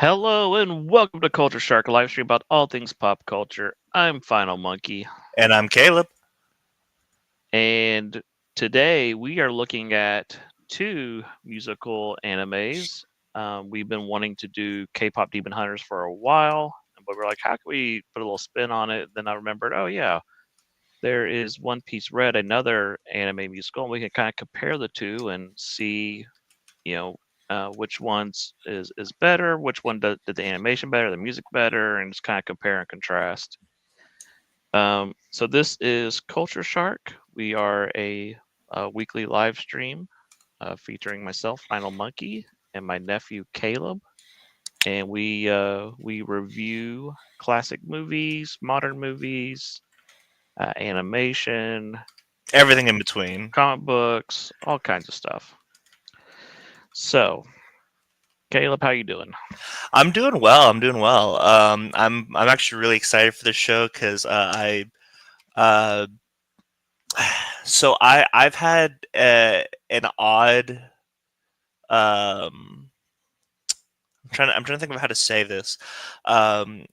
Hello and welcome to Culture Shark, a live stream about all things pop culture. I'm Final Monkey, And I'm Caleb. and today we are looking at two musical animes. We've been wanting to do K-pop Demon Hunters for a while, but we're like, how can we put a little spin on it? Then I remembered, oh yeah, there is One Piece Red, another anime musical, and we can kind of compare the two and see, you know, which one's is better, which one did the animation better, the music better, and just kind of compare and contrast. So this is Culture Shark. We are a weekly live stream featuring myself, Final Monkey, and my nephew Caleb, and we review classic movies, modern movies, animation, Everything in between. comic books, all kinds of stuff. So, Caleb, how you doing? I'm doing well. I'm doing well. I'm actually really excited for this show because uh, I've had an odd I'm trying to think of how to say this. Um,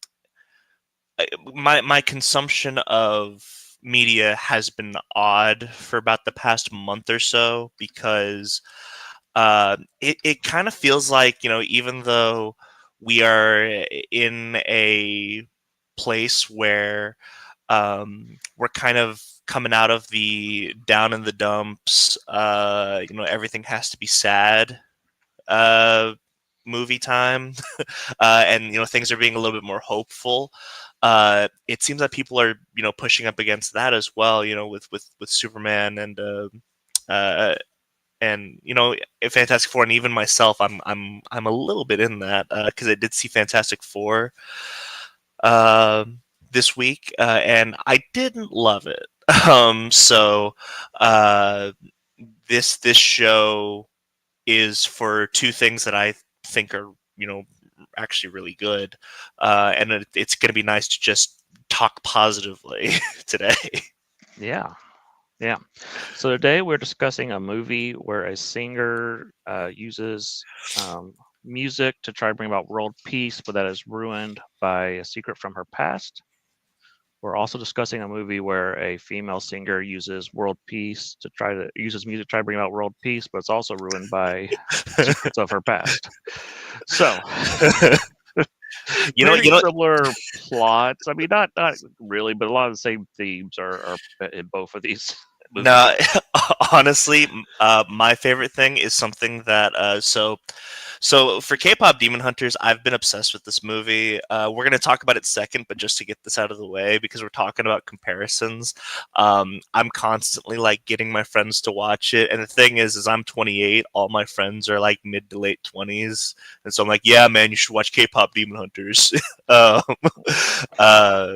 my consumption of media has been odd for about the past month or so because it kind of feels like, even though we are in a place where we're kind of coming out of the down in the dumps, everything has to be sad uh, movie time, and things are being a little bit more hopeful. It seems that people are pushing up against that as well. With Superman uh, and Fantastic Four, and even myself, I'm a little bit in that because I did see Fantastic Four uh, this week, and I didn't love it. So uh, this show is for two things that I think are actually really good, and it's going to be nice to just talk positively today. Yeah. Yeah. So today we're discussing a movie where a singer uses music to try to bring about world peace, but that is ruined by a secret from her past. We're also discussing a movie where a female singer uses world peace to try to uses music to try to bring about world peace, but it's also ruined by secrets of her past. So you know, very you know, similar plots. I mean, not really, but a lot of the same themes are in both of these movies. No, honestly, my favorite thing is something that so for K-pop Demon Hunters, I've been obsessed with this movie. We're gonna talk about it second, but just to get this out of the way, because we're talking about comparisons, I'm constantly like getting my friends to watch it, and the thing is I'm 28. All my friends are like mid to late 20s, and so I'm like, yeah, man, you should watch K-pop Demon Hunters. um, uh,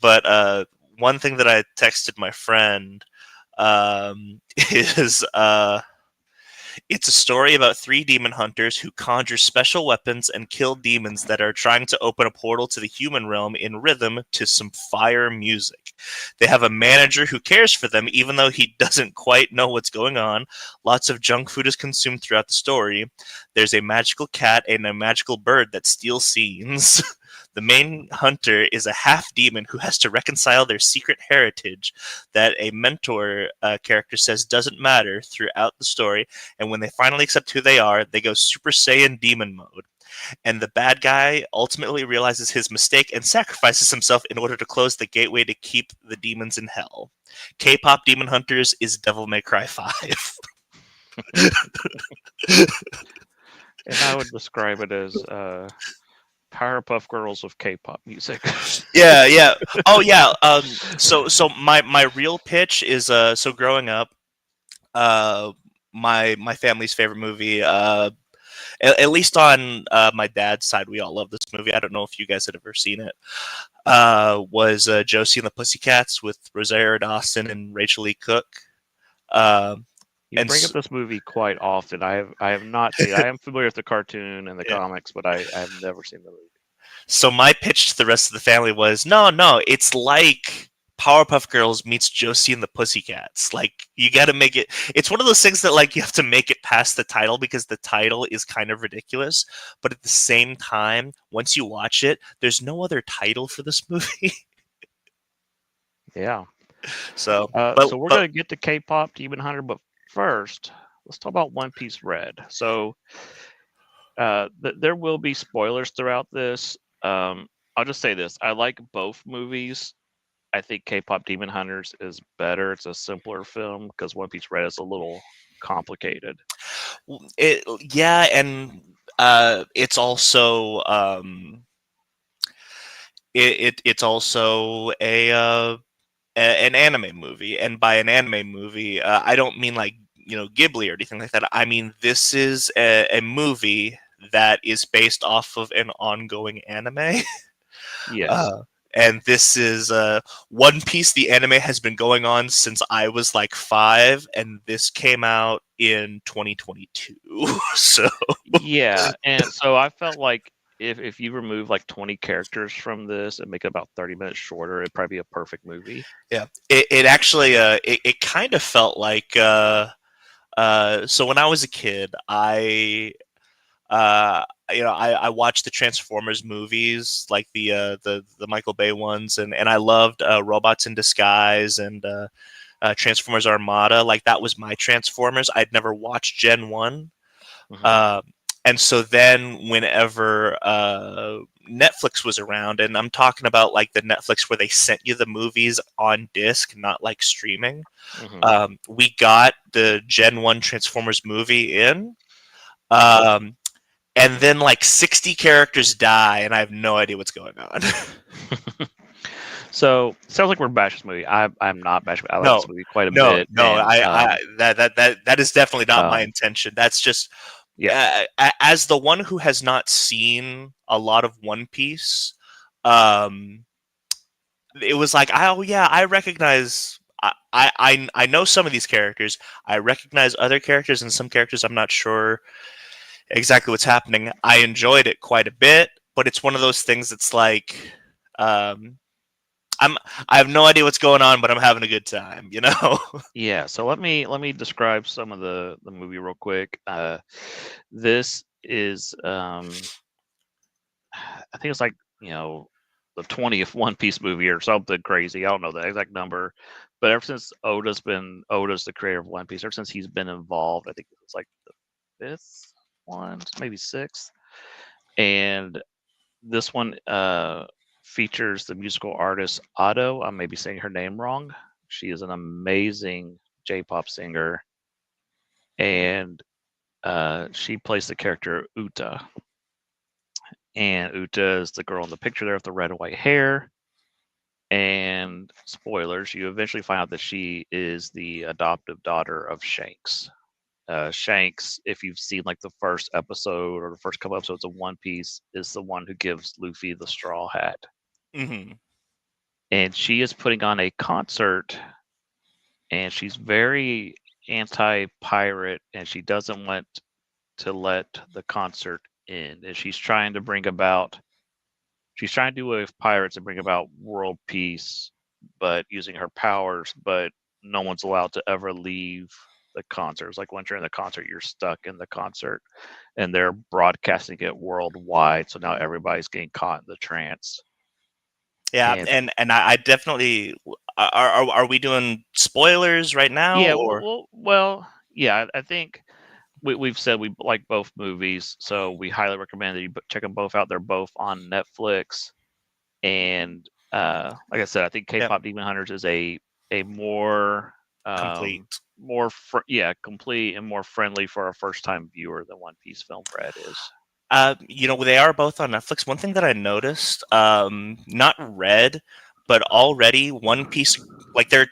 but one thing that I texted my friend is it's a story about three demon hunters who conjure special weapons and kill demons that are trying to open a portal to the human realm in rhythm to some fire music. They have a manager who cares for them even though he doesn't quite know what's going on. Lots of junk food is consumed throughout the story. There's a magical cat and a magical bird that steal scenes. The main hunter is a half demon who has to reconcile their secret heritage that a mentor character says doesn't matter throughout the story, and when they finally accept who they are, they go Super Saiyan demon mode. And the bad guy ultimately realizes his mistake and sacrifices himself in order to close the gateway to keep the demons in hell. K-pop Demon Hunters is Devil May Cry 5. And I would describe it as Powerpuff Girls with K-pop music. Yeah, yeah. Oh, yeah. So my real pitch is so growing up, uh, my family's favorite movie, at least on my dad's side, we all love this movie. I don't know if you guys had ever seen it. Was Josie and the Pussycats with Rosario Dawson and Rachel Lee Cook. Um, You and bring up s this movie quite often. I have not seen. I am familiar with the cartoon and the yeah. comics, but I have never seen the movie. So my pitch to the rest of the family was, no, it's like Powerpuff Girls meets Josie and the Pussycats. Like, you got to make it. It's one of those things that like you have to make it past the title because the title is kind of ridiculous. But at the same time, once you watch it, there's no other title for this movie. Yeah. So, So we're gonna get to K-pop Demon Hunter, but first, let's talk about One Piece Red. So there will be spoilers throughout this. I'll just say this: I like both movies. I think K-pop Demon Hunters is better. It's a simpler film because One Piece Red is a little complicated. yeah, and it's also it's also an anime movie, and by an anime movie, I don't mean like Ghibli or anything like that. I mean this is a movie that is based off of an ongoing anime. Yes. And this is One Piece. The anime has been going on since I was like 5, and this came out in 2022. So Yeah, and so I felt like if you remove like 20 characters from this and make it about 30 minutes shorter, it'd probably be a perfect movie. yeah, it actually it kind of felt like so when I was a kid, I watched the Transformers movies, like the Michael Bay ones, and I loved Robots in Disguise and Transformers Armada. Like that was my Transformers. I'd never watched Gen 1. Mhm. And so then whenever Netflix was around, and I'm talking about like the Netflix where they sent you the movies on disc, not like streaming, we got the Gen 1 Transformers movie in. And then like 60 characters die, and I have no idea what's going on. So sounds like we're bashing this movie. I'm not bashing. I like No, this movie quite a no, bit. no. And That is definitely not my um, intention. That's just yeah, as the one who has not seen a lot of One Piece. Um, it was like, oh yeah, I recognize. I know some of these characters. I recognize other characters, and some characters I'm not sure exactly what's happening. I enjoyed it quite a bit, but it's one of those things that's like, um, I have no idea what's going on, but I'm having a good time, you know. yeah. So let me describe some of the movie real quick. This is I think it's like the 20th One Piece movie or something crazy. I don't know the exact number, but ever since Oda's the creator of One Piece. Ever since he's been involved, I think it's like the fifth one, maybe sixth. And this one features the musical artist Otto. I may be saying her name wrong. She is an amazing J-pop singer, and she plays the character Uta. And Uta is the girl in the picture there with the red and white hair. And spoilers, you eventually find out that she is the adoptive daughter of Shanks. Shanks, if you've seen like the first episode or the first couple episodes of One Piece, is the one who gives Luffy the straw hat. Hmm. And she is putting on a concert, and she's very anti-pirate, and she doesn't want to let the concert end. And she's trying to do away with pirates and bring about world peace, but using her powers, but no one's allowed to ever leave the concert. It's like once you're in the concert, you're stuck in the concert, and they're broadcasting it worldwide. So now everybody's getting caught in the trance. Yeah, And and I definitely are we doing spoilers right now yeah, or yeah, I think we've said we like both movies, so we highly recommend that you check them both out. They're both on Netflix, and like I said, I think yeah, K-pop Demon Hunters is a more complete? complete and more friendly for a first time viewer than One Piece Film Red is. They are both on Netflix. One thing that I noticed, not Red, but already One Piece. Like there are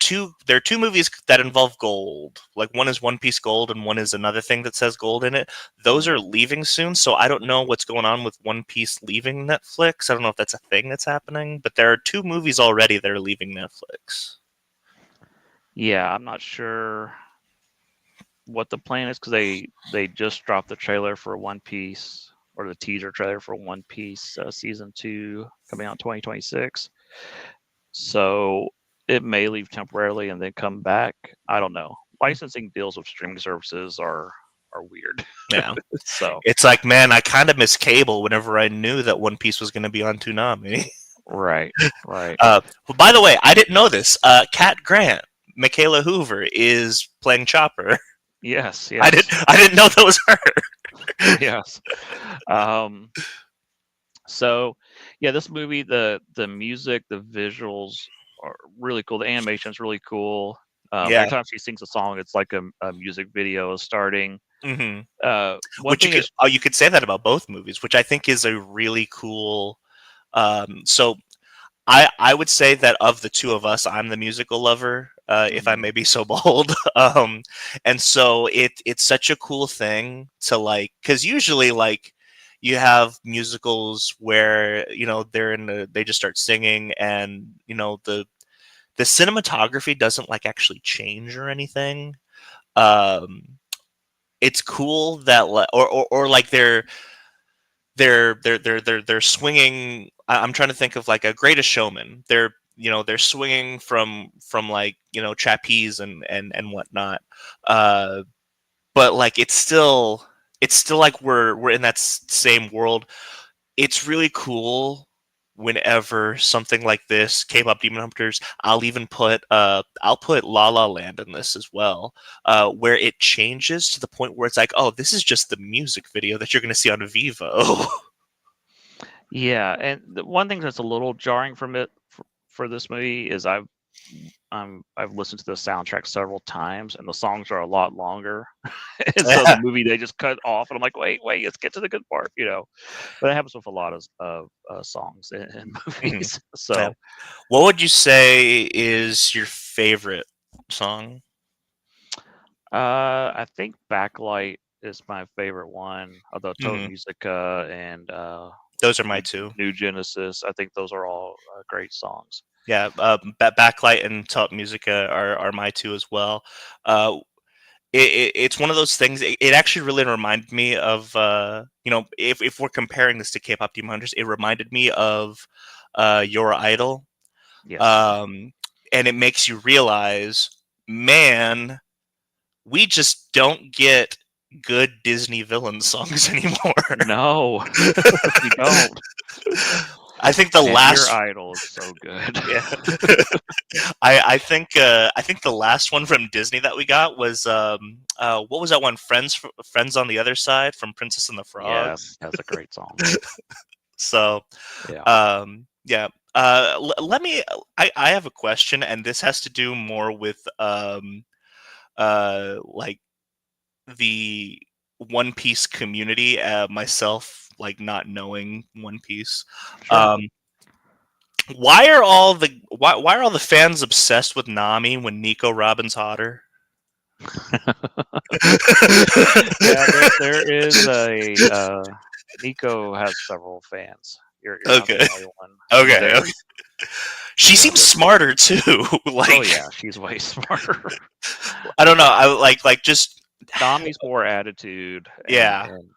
two movies that involve gold. Like one is One Piece Gold, and one is another thing that says gold in it. Those are leaving soon, so I don't know what's going on with One Piece leaving Netflix. I don't know if that's a thing that's happening, but there are two movies already that are leaving Netflix. Yeah, I'm not sure what the plan is because they just dropped the trailer for One Piece or the teaser trailer for One Piece season 2 coming out in 2026. So it may leave temporarily and then come back. I don't know. Licensing deals with streaming services are weird. Yeah. So It's like, man, I kind of miss cable whenever I knew that One Piece was going to be on Toonami. right, right. Well, by the way, I didn't know this. Cat Grant, Michaela Hoover, is playing Chopper. Yes, I yes, didn't know that was her. yes. Um, so yeah, this movie, the music, the visuals are really cool. The animation is really cool. Yeah. Every time she sings a song, it's like a music video is starting. Hmm. One Which thing is, you could say that about both movies, which I think is a really cool. So I would say that of the two of us, I'm the musical lover, if I may be so bold. And so it's such a cool thing to like, because usually like you have musicals where they just start singing, and the cinematography doesn't like actually change or anything. Um, it's cool that or like they're swinging. I'm trying to think of like a Greatest Showman. They're swinging from like trapeze and whatnot. Uh, but like it's still like we're in that same world. It's really cool whenever something like this, K-pop Demon Hunters. I'll put La La Land in this as well, where it changes to the point where it's like, oh, this is just the music video that you're going to see on Vivo. yeah, and the one thing that's a little jarring from it for this movie is I've listened to the soundtrack several times, and the songs are a lot longer. And so the movie they just cut off, and I'm like, wait, let's get to the good part, But that happens with a lot of songs in movies. Yeah. So What would you say is your favorite song? I think Backlight is my favorite one. Although Total Mhm. Musica and Those are my two. New Genesis, I think those are all great songs. Yeah, Backlight and Top Musica are my two as well. It's one of those things. It actually really reminded me of if we're comparing this to K-pop Demon Hunters, it reminded me of Your Idol, Yes. and it makes you realize, man, we just don't get good Disney villain songs anymore. No, we don't. I think the And last Your Idol is so good. yeah. I think the last one from Disney that we got was what was that one? Friends on the Other Side from Princess and the Frog. Yes, that's a great song. So Yeah. yeah. Let me. I have a question, and this has to do more with like the One Piece community. Myself, like not knowing One Piece. Sure. Why are all the fans obsessed with Nami when Nico Robin's hotter? Yeah, there is Nico has several fans. You're not Okay. the only one. Okay. There, She seems smarter too. Like, oh yeah, she's way smarter. I don't know. I like just Nami's more attitude. Yeah. And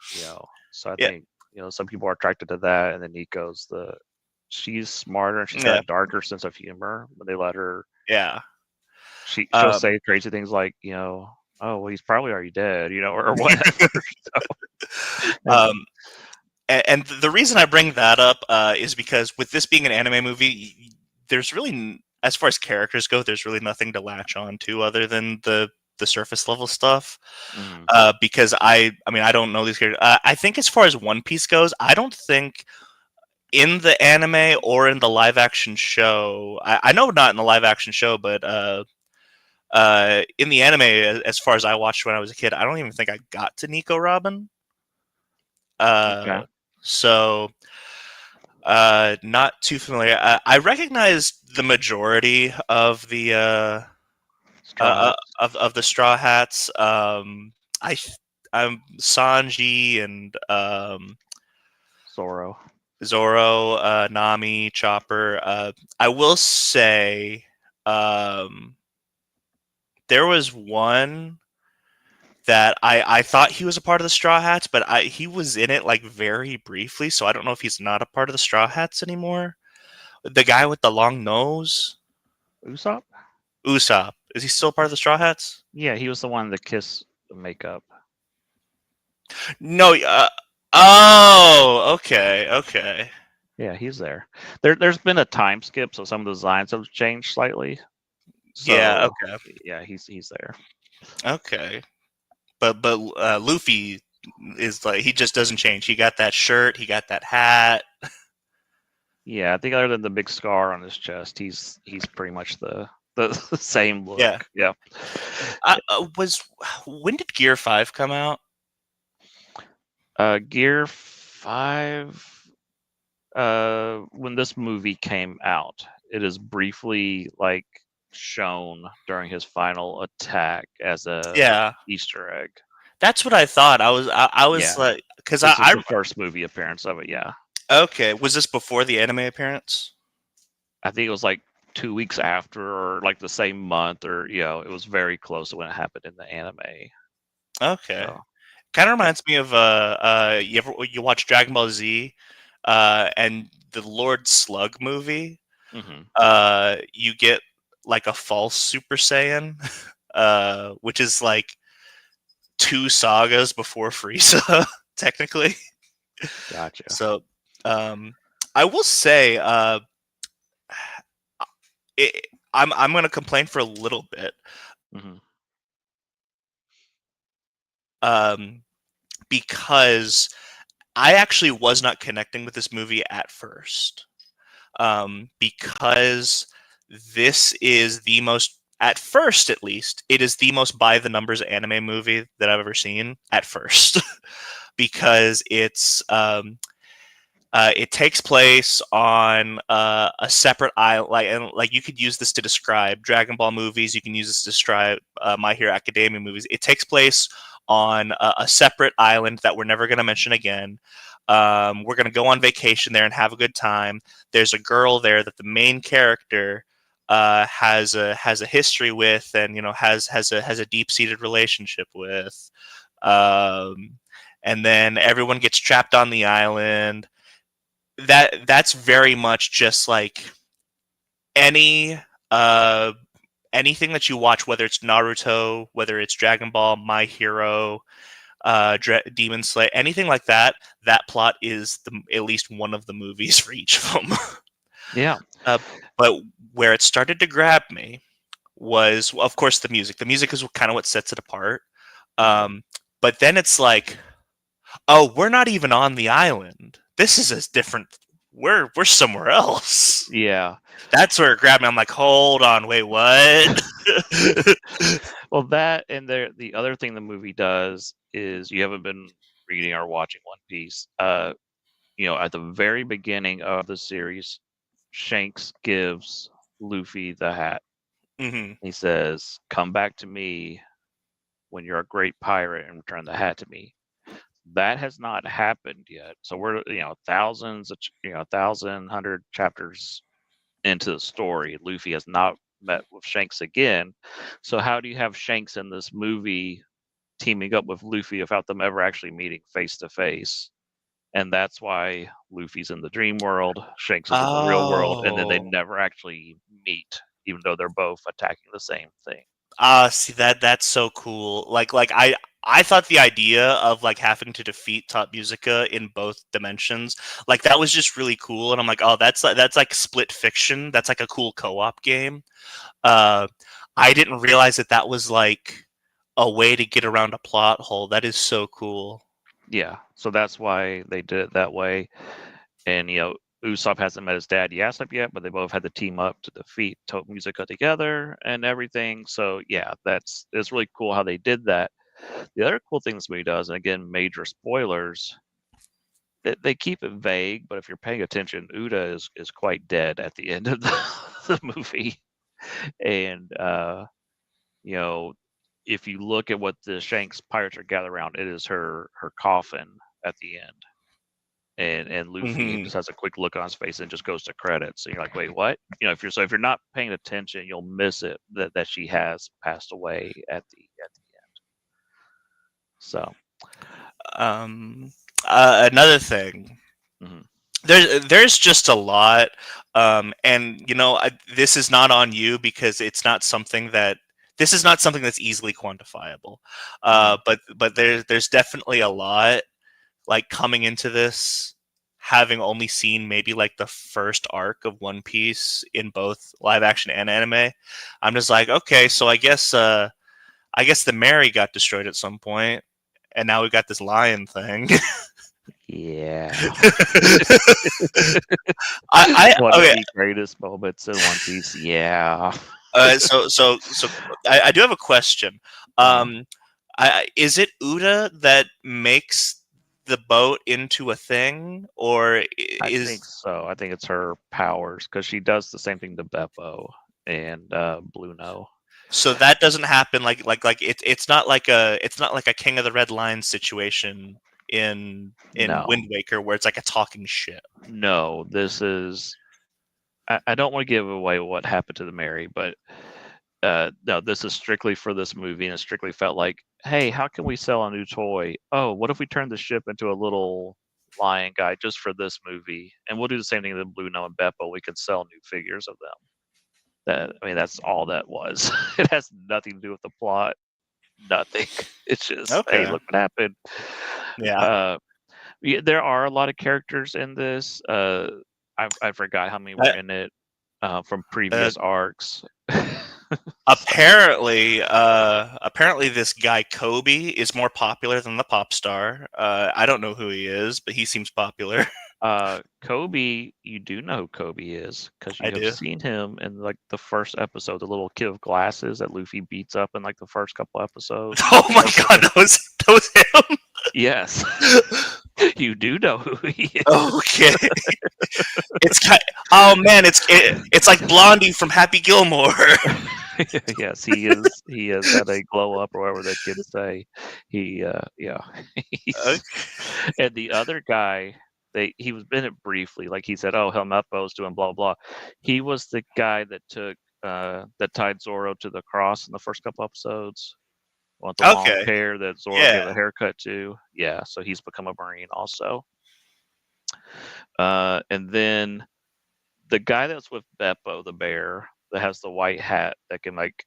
so I Yeah. think some people are attracted to that, and then she's smarter and she's got Yeah. a darker sense of humor. When they let her, Yeah. she'll say crazy things like, oh well, he's probably already dead, or whatever. And the reason I bring that up is because with this being an anime movie, there's really, as far as characters go, there's really nothing to latch on to other than the surface level stuff. Because I mean, I don't know these characters. I think as far as One Piece goes, I don't think in the anime or in the live action show, I know not in the live action show, but in the anime, as far as I watched when I was a kid, I don't even think I got to Nico Robin. Okay. So not too familiar. I recognized the majority of the of the Straw Hats. I'm Sanji and Zoro, Nami, Chopper. I will say, there was one that I thought he was a part of the Straw Hats, but he was in it like very briefly, so I don't know if he's not a part of the Straw Hats anymore. The guy with the long nose. Usopp? Usopp. Is he still part of the Straw Hats? Yeah, he was the one that kissed the makeup. No. Oh, okay, okay. Yeah, he's there. There's been a time skip, so some of the designs have changed slightly. Yeah, So okay, yeah, he's there. okay. But Luffy is like, he just doesn't change. He got that shirt. He got that hat. Yeah, I think other than the big scar on his chest, he's pretty much the same Yeah. look. Yeah. Was when did Gear 5 come out? Gear 5, when this movie came out, it is briefly like shown during his final attack as a Yeah, Easter egg. that's what I thought. I was Yeah. like, because This is the first movie appearance of it, yeah. okay, was this before the anime appearance? I think it was like 2 weeks after or like the same month or it was very close to when it happened in the anime. Okay. So Kind of reminds me of you watch Dragon Ball Z, and the Lord Slug movie. mhm. You get like a false Super Saiyan, which is like two sagas before Frieza, technically. Gotcha. So, I will say, it, I'm going to complain for a little bit, Mhm. because I actually was not connecting with this movie at first, because this is the most, at first at least, it is the most by the numbers anime movie that I've ever seen. At first, because it takes place on a separate island, like you could use this to describe Dragon Ball movies. You can use this to describe My Hero Academia movies. It takes place on a separate island that we're never going to mention again. We're going to go on vacation there and have a good time. There's a girl there that the main character has a history with, and has a deep seated relationship with. Um, and then everyone gets trapped on the island. That's very much just like any anything that you watch, whether it's Naruto, whether it's Dragon Ball, My Hero, Demon Slayer, anything like that. That plot is at least one of the movies for each of them. Yeah. uh, but where it started to grab me was, well, of course, the music. The music is kind of what sets it apart. Mhm. But then it's like, oh, we're not even on the island. This is a different. We're somewhere else. Yeah. That's where it grabbed me. I'm like, hold on, wait, what? Well, that and the other thing the movie does is you haven't been reading or watching One Piece. At the very beginning of the series, Shanks gives Luffy the hat. Hmm. He says, "Come back to me when you're a great pirate and return the hat to me." That has not happened yet. So we're, thousands of, 1,100 chapters into the story. Luffy has not met with Shanks again. So how do you have Shanks in this movie teaming up with Luffy without them ever actually meeting face to face? And that's why Luffy's in the dream world, Shanks is in the real world, and then they Oh, never actually meet, even though they're both attacking the same thing. see, that's so cool. I thought the idea of like having to defeat Top Musica in both dimensions, like that was just really cool. And I'm like, oh, that's like split fiction. That's like a cool co-op game. Uh, I didn't realize that was like a way to get around a plot hole. That is so cool. Yeah, so that's why they did it that way. And Usopp hasn't met his dad Yasopp yet, but they both had to team up to defeat Top Musica together and everything. So yeah, it's really cool how they did that. The other cool thing this movie does, and again, major spoilers, they keep it vague, but if you're paying attention, Uda is quite dead at the end of the movie. And you know, if you look at what the Shanks pirates are gathered around, it is her coffin at the end. And Luffy Hmm. just has a quick look on his face and just goes to credits. And you're like, wait, what? If you're not paying attention, you'll miss it that she has passed away at the end. So Um, Another thing, mhm. there's just a lot And this is not on you because it's not something that this is not something that's easily quantifiable. But there's definitely a lot like coming into this, having only seen maybe like the first arc of One Piece in both live action and anime. I'm just like, okay, so I guess the Mary got destroyed at some point, and now we got this lion thing. Yeah. One of Okay. the greatest moments in One Piece. Yeah. So I do have a question. Uh-huh. Is it Uda that makes the boat into a thing, or I think is so. I think it's her powers because she does the same thing to Beppo and Bluno. so that doesn't happen it's not like a King of the Red Line situation in No, Wind Waker where it's like a talking ship. no. This is. I don't want to give away what happened to the Mary, but no, this is strictly for this movie, and it strictly felt like, hey, how can we sell a new toy? Oh, what if we turn the ship into a little lion guy just for this movie, and we'll do the same thing to Bluno and Beppo. We can sell new figures of them. That's all that was. It has nothing to do with the plot. Nothing. It's just, hey, Okay. look what happened. Yeah. Uh, yeah, there are a lot of characters in this. I forgot how many were Uh, in it from uh, previous arcs. So, apparently this guy Kobe is more popular than the pop star. I don't know who he is, but he seems popular. Kobe, you do know who Kobe is because I you have do. seen him in like the first episode, the little kid with glasses that Luffy beats up in like the first couple episodes. Oh my That's god, him. that was him. Yes, you do know who he is. Okay. It's kind. Oh man, it's like Blondie from Happy Gilmore. Yes, he is. He has had a glow up, or whatever the kids say. Yeah, Okay. and the other guy, he was in it briefly. Like he said, "Oh, Helmeppo's doing blah blah." He was the guy that that tied Zoro to the cross in the first couple episodes. Want the long Okay. hair that Zoro Yeah. gave a haircut to? Yeah, so he's become a Marine also. And then the guy that's with Beppo, the bear that has the white hat that can like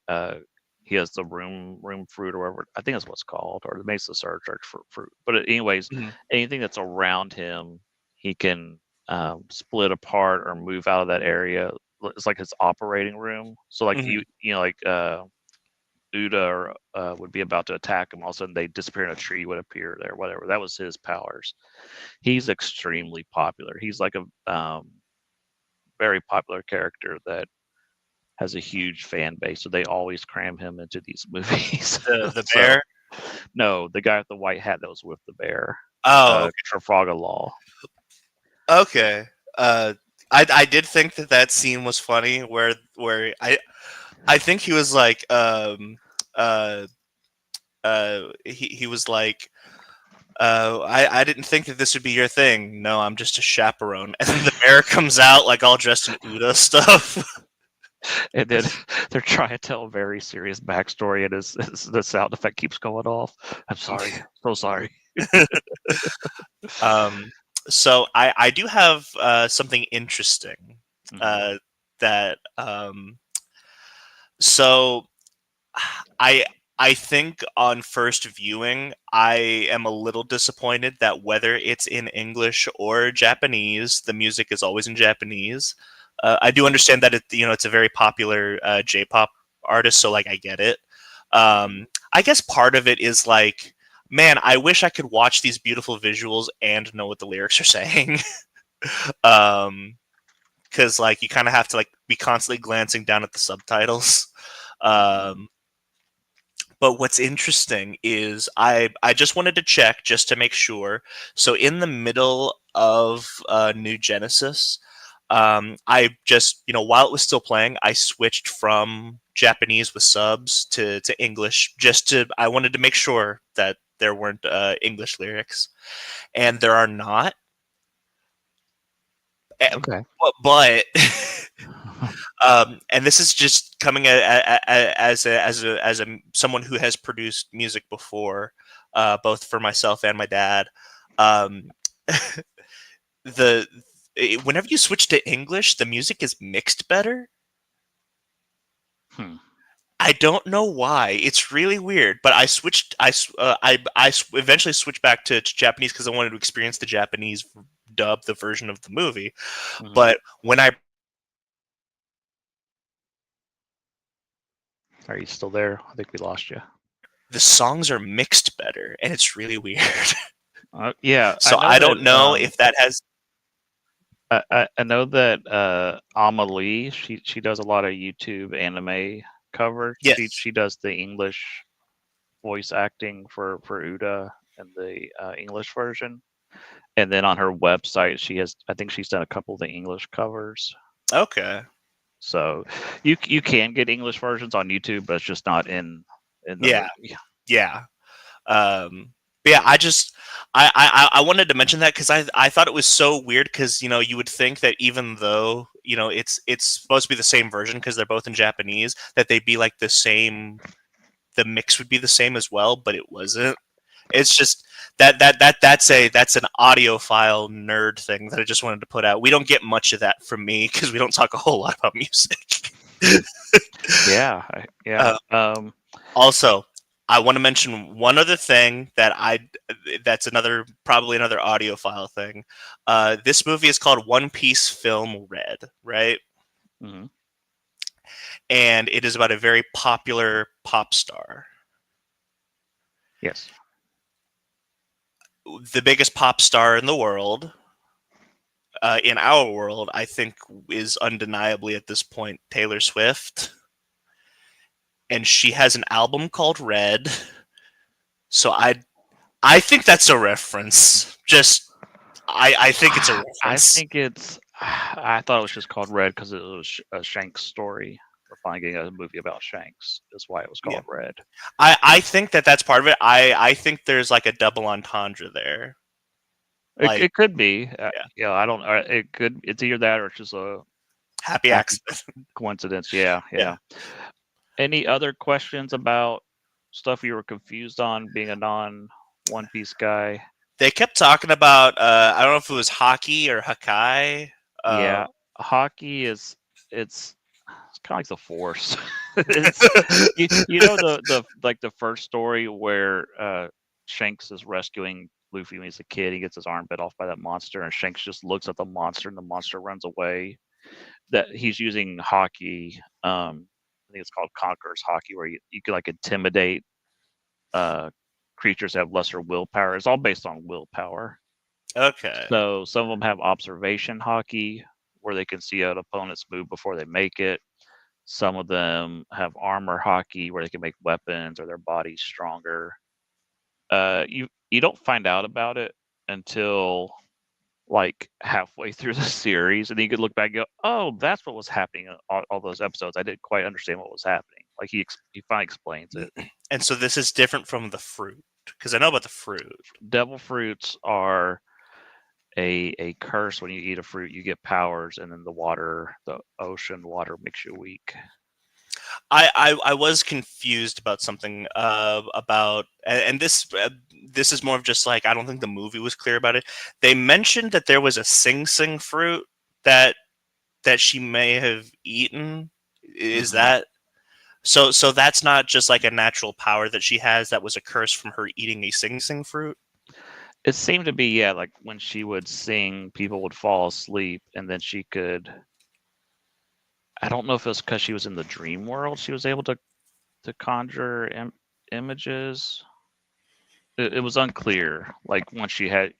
he has the room fruit or whatever. I think that's what it's called, or the Mesa Surge for fruit. But anyways, Mhm. anything that's around him, he can split apart or move out of that area. It's like his operating room. So like Mhm. like Uda would be about to attack him. All of a sudden, they disappear in a tree, would appear there, whatever. That was his powers. He's extremely popular. He's like a very popular character that has a huge fan base, so they always cram him into these movies. The So bear. no, the guy with the white hat that was with the bear, Oh, Trafalgar Law. okay. Uh, I did think that scene was funny where I think he was like uh he was like I didn't think that this would be your thing. No, I'm just a chaperone. And then the bear comes out like all dressed in Uda stuff. And then they're trying to tell a very serious backstory, and the sound effect keeps going off. I'm sorry, so sorry. um, so I do have something interesting Mhm. uh, that so I I think on first viewing I am a little disappointed that whether it's in English or Japanese, the music is always in Japanese. I do understand that it's a very popular J-pop artist, so like I get it. Mhm. I guess part of it is like, man, I wish I could watch these beautiful visuals and know what the lyrics are saying. um, because like you kind of have to like be constantly glancing down at the subtitles. Mhm. Um, but what's interesting is I just wanted to check just to make sure. So in the middle of New Genesis, I just while it was still playing, I switched from Japanese with subs to English just to I wanted to make sure that there weren't English lyrics, and there are not. Eh, Okay. but and this is just coming as a someone who has produced music before, both for myself and my dad. Um, the whenever you switch to English, the music is mixed better. Hmm. I don't know why. It's really weird. But I switched. Eventually switched back to Japanese because I wanted to experience the Japanese dub, the version of the movie. Mhm. But when I Are you still there? I think we lost you. the songs are mixed better, and it's really weird. Yeah, I So know I that. don't know if that has. I know that Amelie, she does a lot of YouTube anime covers. Yes. She does the English voice acting for Uda and the English version. And then on her website, I think she's done a couple of the English covers. Okay. So you can get English versions on YouTube, but it's just not in the Yeah. movie. Yeah. But yeah, I wanted to mention that because I thought it was so weird because you would think that even though it's supposed to be the same version because they're both in Japanese that they'd be like the mix would be the same as well, but it wasn't. It's just that's an audiophile nerd thing that I just wanted to put out. We don't get much of that from me because we don't talk a whole lot about music. Yeah, yeah. Also, I want to mention one other thing that's probably another audiophile thing. This movie is called One Piece Film Red, right? Mhm. And it is about a very popular pop star. Yes. The biggest pop star in the world, in our world, I think, is undeniably at this point Taylor Swift. And she has an album called Red. So I think that's a reference. I think it's a I reference. think it's. I thought it was just called Red because it was a Shanks story. We're finally getting a movie about Shanks. That's why it was Yeah. called Red. I think that's part of it. I think there's like a double entendre there. Like, It could be. yeah, Yeah, I don't. It could. It's either that or it's just a happy happy accident. coincidence. Yeah, Yeah. yeah. Any other questions about stuff you were confused on being a non One Piece guy? They kept talking about I don't know if it was hockey or Hakai. Yeah, hockey is it's kind of like the Force. It's you know the like the first story where Shanks is rescuing Luffy when he's a kid. He gets his arm bit off by that monster, and Shanks just looks at the monster, and the monster runs away. That he's using hockey. I think it's called Conqueror's hockey, where you can like intimidate uh, creatures that have lesser willpower. It's all based on willpower. Okay. So some of them have observation hockey, where they can see an opponent's move before they make it. Some of them have armor hockey, where they can make weapons or their bodies stronger. You don't find out about it until like halfway through the series, and then you could look back and go, "Oh, that's what was happening in all those episodes. I didn't quite understand what was happening." Like he finally explains it. And so this is different from the fruit because I know about the fruit. Devil fruits are a curse. When you eat a fruit, you get powers, and then the ocean water makes you weak. I was confused about something and this is more of just like I don't think the movie was clear about it. They mentioned that there was a Sing Sing fruit that she may have eaten. Is Mhm. that so that's not just like a natural power that she has, that was a curse from her eating a Sing Sing fruit? It seemed to be, yeah, like when she would sing, people would fall asleep, and then she could. I don't know if it was because she was in the dream world. She was able to conjure images. It was unclear. Like once she has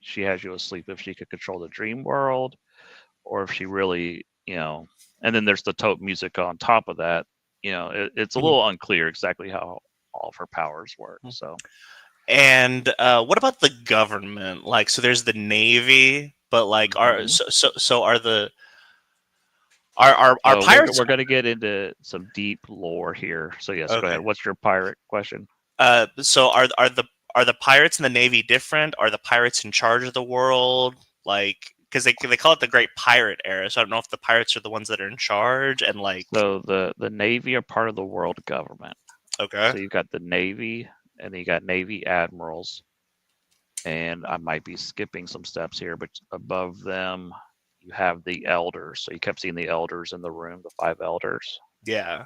you asleep, if she could control the dream world, or if she really, And then there's the Tote music on top of that. It's a Mhm. little unclear exactly how all of her powers work. So And what about the government? Like, so there's the Navy, but like, Mhm. are the are So pirates? we're gonna get into some deep lore here. So yes, go Okay. ahead. What's your pirate question? So are the pirates in the Navy different? Are the pirates in charge of the world? Like, because they call it the Great Pirate Era. So I don't know if the pirates are the ones that are in charge and like. So the Navy are part of the world government. Okay. So you've got the Navy, and then you got Navy admirals, and I might be skipping some steps here, but above them you have the elders. So you kept seeing the elders in the room, the 5 elders. Yeah.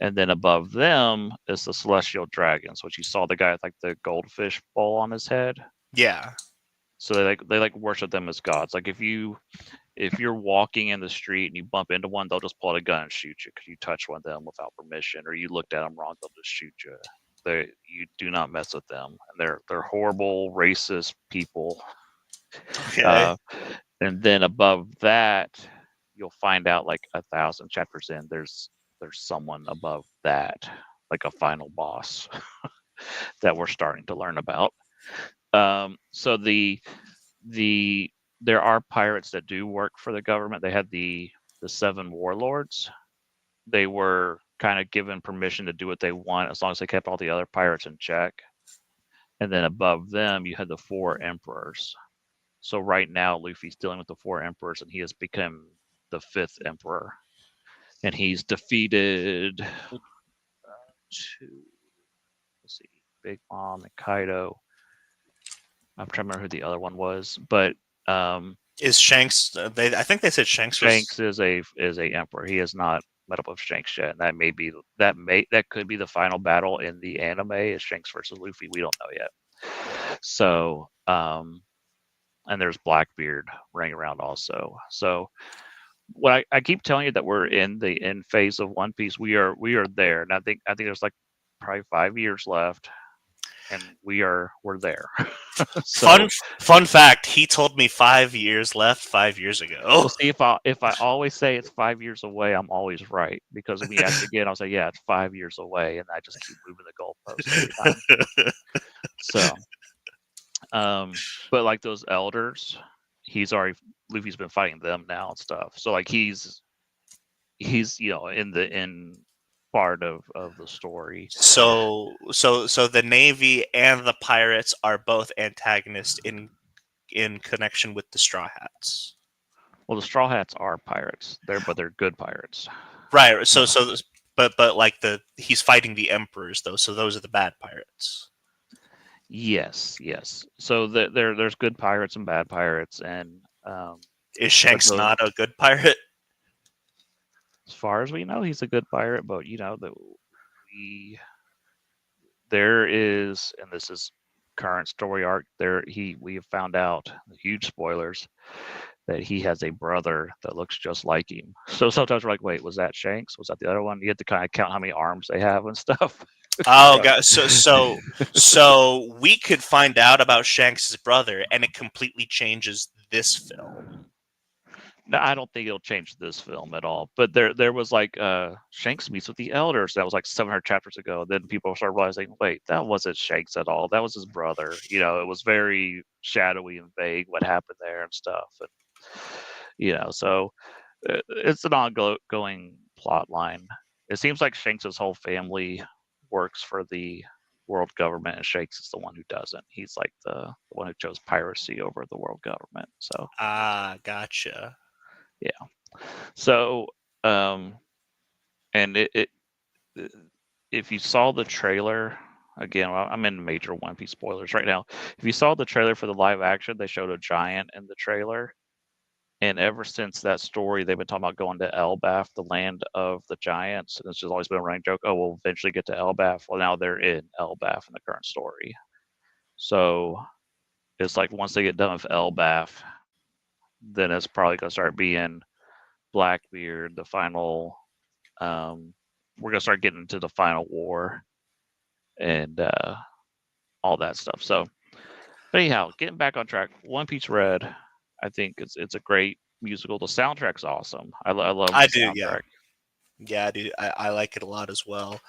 And then above them is the celestial dragons, which you saw the guy with like the goldfish bowl on his head. Yeah. So they like worship them as gods. Like if you're walking in the street and you bump into one, they'll just pull out a gun and shoot you because you touch one of them without permission, or you looked at them wrong, they'll just shoot you. You do not mess with them, and they're horrible, racist people. Okay. And then above that, you'll find out like 1,000 chapters in, there's someone above that, like a final boss that we're starting to learn about. So there are pirates that do work for the government. They had the 7 warlords. They were kind of given permission to do what they want as long as they kept all the other pirates in check. And then above them, you had the 4 emperors. So right now, Luffy's dealing with the 4 emperors, and he has become the 5th emperor. And he's defeated let's see, Big Mom and Kaido. I'm trying to remember who the other one was, but Is Shanks? I think they said Shanks. Shanks is a emperor. He has not met up with Shanks yet, and that could be the final battle in the anime is Shanks versus Luffy. We don't know yet. So, and there's Blackbeard running around also. So, what I keep telling you that we're in the end phase of One Piece. We are there, and I think there's like probably 5 years left, and we're there. So, fun fact: he told me 5 years left 5 years ago. We'll see if I always say it's 5 years away, I'm always right. Because if we ask again, I'll say, yeah, it's 5 years away, and I just keep moving the goalposts every time. So, but like those elders, Luffy's been fighting them now and stuff. So like he's in part of the story. So the Navy and the pirates are both antagonists in connection with the Straw Hats. Well, the Straw Hats are pirates. They're good pirates. Right. So but like he's fighting the emperors though. So those are the bad pirates. Yes. So there's good pirates and bad pirates, and is Shanks not a good pirate? As far as we know, he's a good pirate, but there is, and this is current story arc. We have found out, huge spoilers, that he has a brother that looks just like him. So sometimes we're like, wait, was that Shanks? Was that the other one? You have to kind of count how many arms they have and stuff. Oh god, so we could find out about Shanks' brother, and it completely changes this film. No, I don't think it'll change this film at all. But there was like Shanks meets with the elders. That was like 700 chapters ago. Then people started realizing, wait, that wasn't Shanks at all. That was his brother. It was very shadowy and vague what happened there and stuff. And so it's an ongoing plot line. It seems like Shanks' whole family works for the world government, and Shanks is the one who doesn't. He's like the one who chose piracy over the world government. So gotcha. Yeah. So, and if you saw the trailer, again, I'm in major One Piece spoilers right now. If you saw the trailer for the live action, they showed a giant in the trailer. And ever since that story, they've been talking about going to Elbaf, the land of the giants. And it's just always been a running joke. Oh, we'll eventually get to Elbaf. Well, now they're in Elbaf in the current story. So it's like once they get done with Elbaf, then it's probably going to start being Blackbeard, the final. We're going to start getting into the final war and all that stuff. So, but anyhow, getting back on track, One Piece Red, I think it's a great musical. The soundtrack's awesome. I love the soundtrack. Yeah, I do. I like it a lot as well.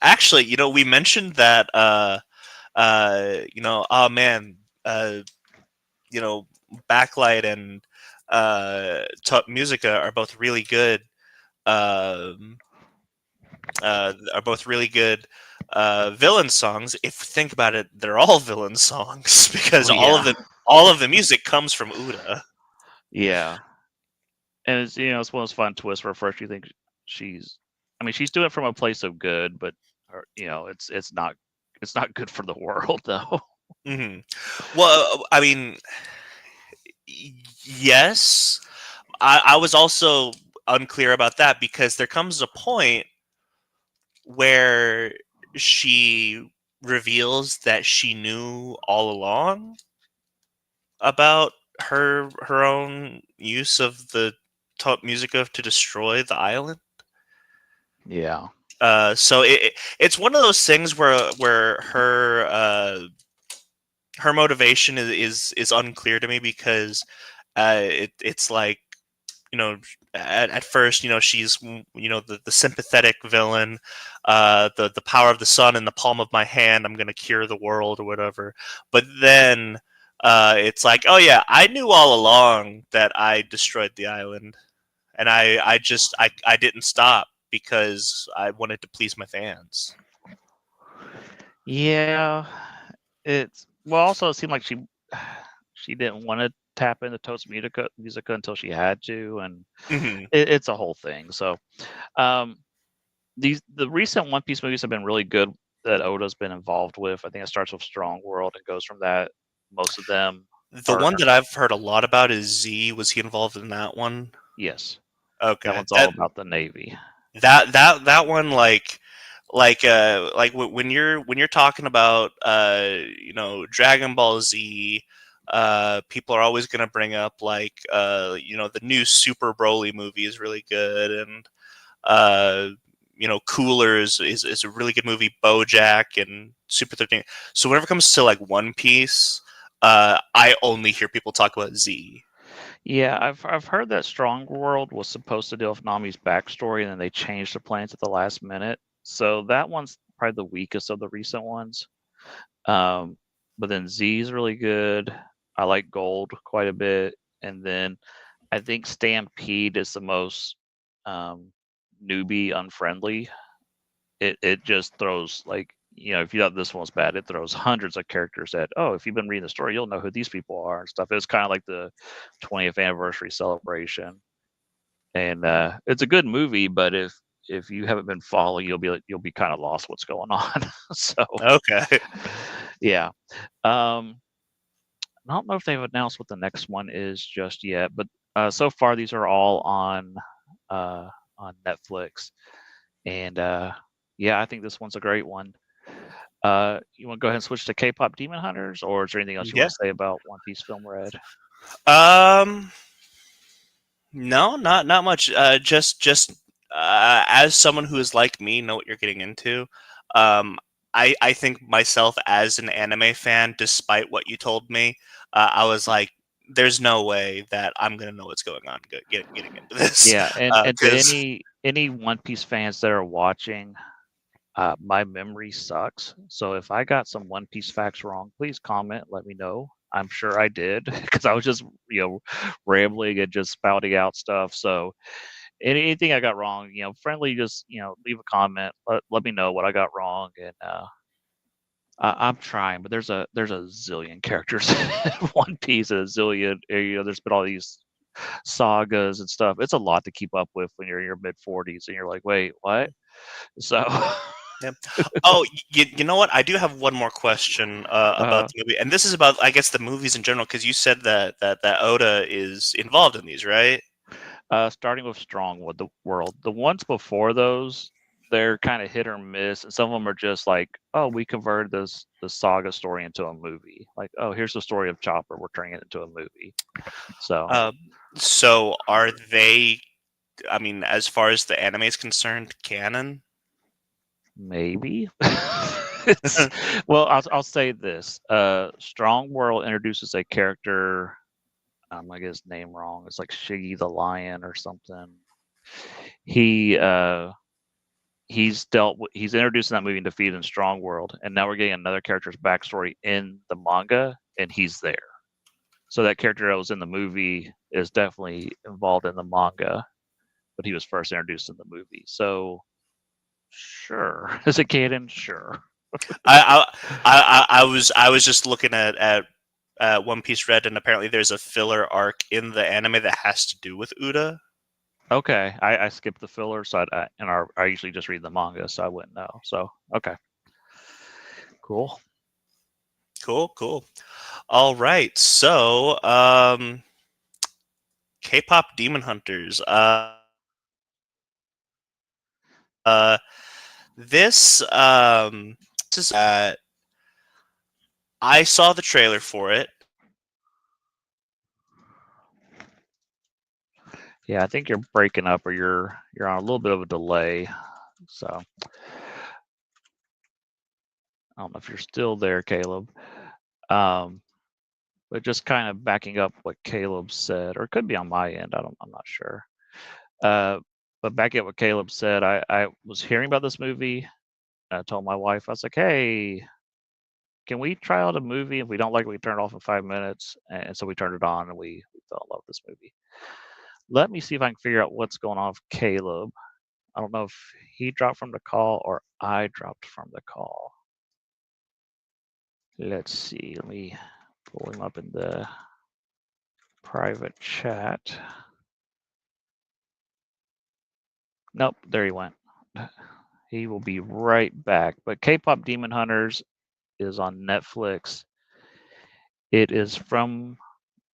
Actually, we mentioned that. Oh man, Backlight and Top Musica are both really good. Are both really good villain songs. If you think about it, they're all villain songs because all of the music comes from Uda. Yeah, and it's it's one of those fun twists where first you think she's doing it from a place of good, but it's not good for the world though. Mm-hmm. Well, I mean, yes, I was also unclear about that because there comes a point where she reveals that she knew all along about her own use of the top musica to destroy the island. Yeah. So it's one of those things where her motivation is unclear to me because it's like, you know, at first, you know, she's, you know, the sympathetic villain, the power of the sun in the palm of my hand, I'm gonna cure the world or whatever. But then it's like, oh yeah, I knew all along that I destroyed the island, and I didn't stop because I wanted to please my fans. Yeah. It's well. Also, it seemed like she didn't want to tap into Toast Musica until she had to, and Hmm. it's a whole thing. So, um, the recent One Piece movies have been really good that Oda's been involved with. I think it starts with Strong World and goes from that. Most of them The are one that I've heard a lot about is Z. Was he involved in that one? yes. That Okay, one's all about the Navy. that one, when you're talking about you know, Dragon Ball Z, people are always going to bring up like you know, the new Super Broly movie is really good, and uh you know, Cooler is a really good movie, BoJack and Super 13. So whenever it comes to like One Piece, I only hear people talk about Z. Yeah, I've heard that Strong World was supposed to deal with Nami's backstory, and then they changed the plans at the last minute. So that one's probably the weakest of the recent ones. Um, but then Z is really good. I like Gold quite a bit, and then I think Stampede is the most um, newbie unfriendly. It just throws like, if you thought this one was bad, it throws hundreds of characters at, oh, if you've been reading the story, you'll know who these people are and stuff. It's kind of like the 20th anniversary celebration, and it's a good movie, but if you haven't been following, you'll be kind of lost what's going on. So Okay. yeah, I don't know if they've announced what the next one is just yet, but so far these are all uh, on Netflix, and yeah, I think this one's a great one. You want to go ahead and switch to K-pop Demon Hunters, or is there anything else you want Yeah. to say about One Piece Film Red? Um. No, not much. Just as someone who is like me, know what you're getting into. Um, I think myself as an anime fan, despite what you told me, I was like, there's no way that I'm gonna know what's going on getting into this, Yeah, and to because any One Piece fans that are watching, my memory sucks. So if I got some One Piece facts wrong, please comment, let me know. I'm sure I did because I was just, rambling and just spouting out stuff. So anything I got wrong, friendly, just, leave a comment, let me know what I got wrong. And I'm trying, but there's a zillion characters in One Piece, and a zillion, there's been all these sagas and stuff. It's a lot to keep up with when you're in your mid 40s and you're like, wait, what? So, yeah. Oh, you know what? I do have one more question about uh, the movie, and this is about, I guess, the movies in general, because you said that Oda is involved in these, right? starting with Strongwood, the world, the ones before those, they're kind of hit or miss, and some of them are just like, oh, we converted the saga story into a movie. Like, oh, here's the story of Chopper, we're turning it into a movie. So Uh, so are they? I mean, as far as the anime is concerned, canon? maybe. It's, well, I'll say this. Strong World introduces a character. I get his name wrong. It's like Shiggy the Lion or something. He he's introduced in that movie in Defeat in Strong World, and now we're getting another character's backstory in the manga, and he's there. So that character that was in the movie is definitely involved in the manga, but he was first introduced in the movie. So sure, is it canon? Sure. I, I was just looking at One Piece Red, and apparently there's a filler arc in the anime that has to do with Uda. Okay, I skipped the filler, so I usually just read the manga, so I wouldn't know. So okay, cool. Cool, cool. All right, so K-pop Demon Hunters. Uh, this this is I saw the trailer for it. Yeah, I think you're breaking up, or you're on a little bit of a delay. So I don't know if you're still there, Caleb. Um, but just kind of backing up what Caleb said, or it could be on my end. I'm not sure. But backing up what Caleb said, I was hearing about this movie. I told my wife, I was like, hey, can we try out a movie? If we don't like it, we turn it off in 5 minutes. And so we turned it on and we fell in love with this movie. Let me see if I can figure out what's going on with Caleb. I don't know if he dropped from the call or I dropped from the call. Let's see. Let me pull him up in the private chat. Nope, there he went. He will be right back. But K-pop Demon Hunters is on Netflix. It is from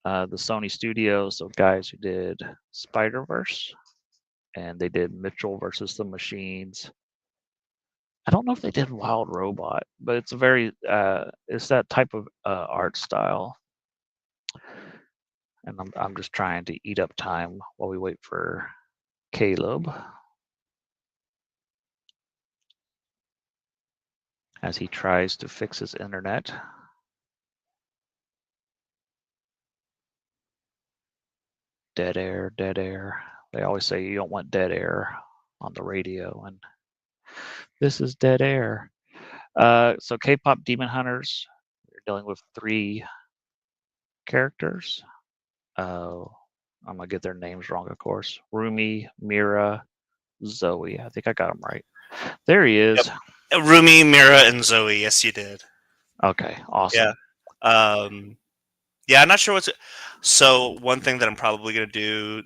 the Sony Studios, so guys who did Spider-Verse, and they did Mitchell versus the Machines. I don't know if they did Wild Robot, but it's a very it's that type of art style. And I'm just trying to eat up time while we wait for Caleb as he tries to fix his internet. Dead air, dead air. They always say you don't want dead air on the radio, and this is dead air. So K-pop Demon Hunters, you're dealing with 3 characters. I'm gonna get their names wrong, of course. Rumi, Mira, Zoe. I think I got them right. There he is. Yep. Rumi, Mira, and Zoe. Yes, you did. Okay, awesome. Yeah. Yeah, I'm not sure what's. So one thing that I'm probably gonna do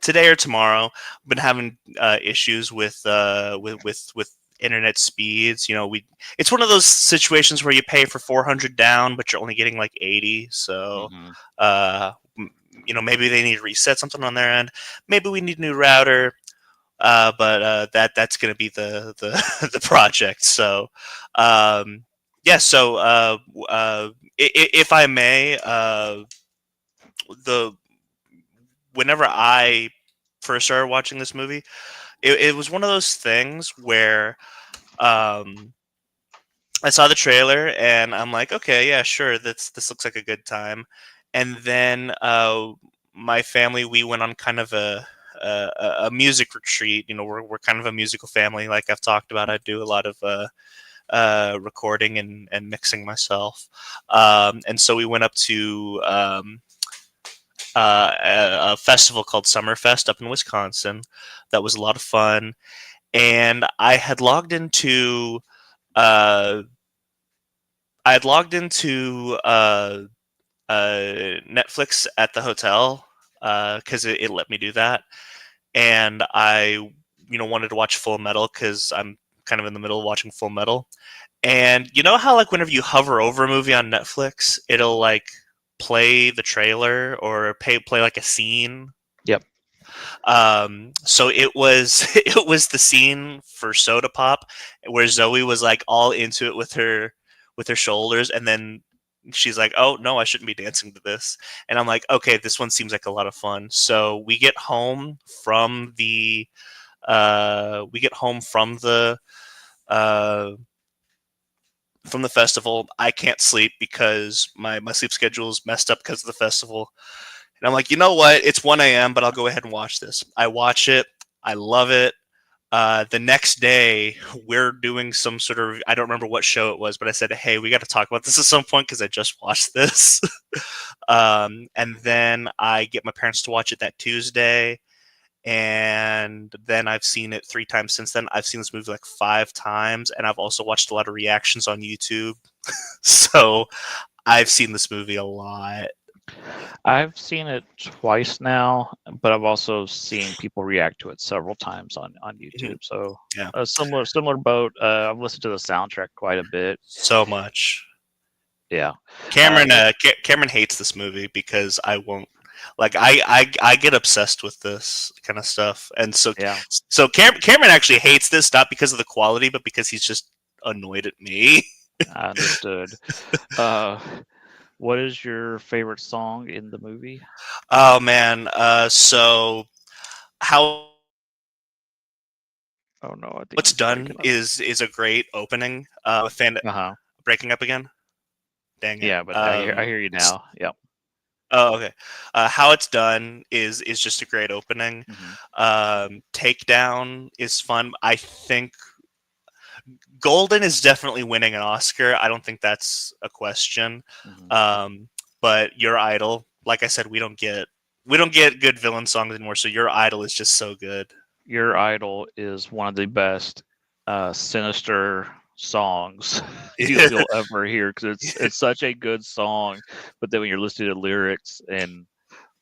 today or tomorrow. I've been having issues with internet speeds. You know, it's one of those situations where you pay for 400 down, but you're only getting like 80. So, you know, maybe they need to reset something on their end. Maybe we need a new router. But that's going to be the the project. So, yeah. So, if I may, the whenever I first started watching this movie, it was one of those things where I saw the trailer and I'm like, okay, yeah, sure, this looks like a good time. And then my family, we went on kind of a music retreat. You know, we're kind of a musical family, like I've talked about. I do a lot of recording and mixing myself, and so we went up to a festival called Summerfest up in Wisconsin. That was a lot of fun, and I had logged into Netflix at the hotel because it let me do that, and I wanted to watch Full Metal because I'm kind of in the middle of watching Full Metal. And you know how like whenever you hover over a movie on Netflix, it'll like play the trailer or play like a scene. Yep. So it was it was the scene for Soda Pop where Zoe was like all into it with her shoulders, and then she's like, "Oh no, I shouldn't be dancing to this." And I'm like, "Okay, this one seems like a lot of fun." So we get home from the festival. I can't sleep because my sleep schedule is messed up because of the festival. And I'm like, you know what? It's 1 a.m., but I'll go ahead and watch this. I watch it. I love it. The next day, we're doing some sort of, I don't remember what show it was, but I said, hey, we got to talk about this at some point because I just watched this. And then I get my parents to watch it that Tuesday. And then I've seen it 3 times since then. I've seen this movie like 5 times, and I've also watched a lot of reactions on YouTube. So I've seen this movie a lot. I've seen it twice now, but I've also seen people react to it several times on YouTube. So yeah, a similar boat. I've listened to the soundtrack quite a bit. So much. Yeah. Cameron hates this movie because I won't Like I get obsessed with this kind of stuff, and Yeah, Cameron actually hates this not because of the quality, but because he's just annoyed at me. I understood. Uh, what is your favorite song in the movie? Oh man, so how Oh no, I think what's he's done breaking up. is a great opening. With fan Uh-huh. breaking up again. Dang it. Yeah, but I hear you now. Yep. Oh, okay. How it's done is just a great opening. Mhm. Takedown is fun. I think Golden is definitely winning an Oscar. I don't think that's a question. Mhm. Um, but Your Idol, like I said, we don't get good villain songs anymore. So Your Idol is just so good. Your Idol is one of the best sinister songs you'll ever hear because it's such a good song. But then when you're listening to lyrics and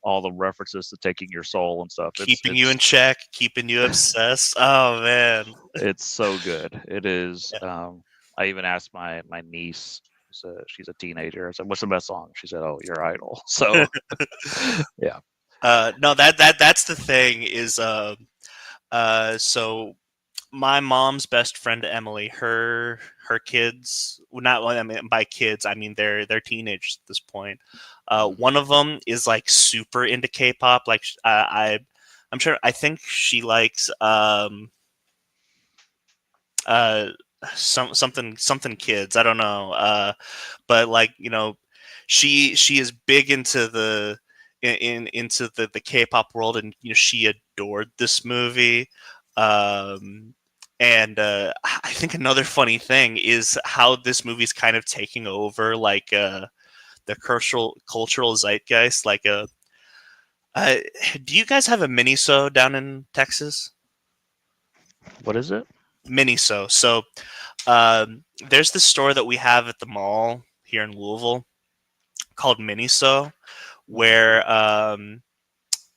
all the references to taking your soul and stuff, it's Keeping you it's in check, keeping you obsessed. Oh man. it's so good. It is. I even asked my niece. She's a teenager. I said, "What's the best song?" She said, "Oh, Your Idol." So yeah. No, that's the thing is so my mom's best friend Emily, her kids, well, not well, I mean by kids, I mean they're teenagers at this point. Mhm. One of them is like super into K-pop. Like I'm sure I think she likes uh something kids. I don't know. But like she is big into into the K-pop world, and she adored this movie. Um, and I think another funny thing is how this movie's kind of taking over like the cultural zeitgeist. Like uh, do you guys have a Miniso down in Texas? What is it? Miniso. So there's this store that we have at the mall here in Louisville called Miniso, Mhm. where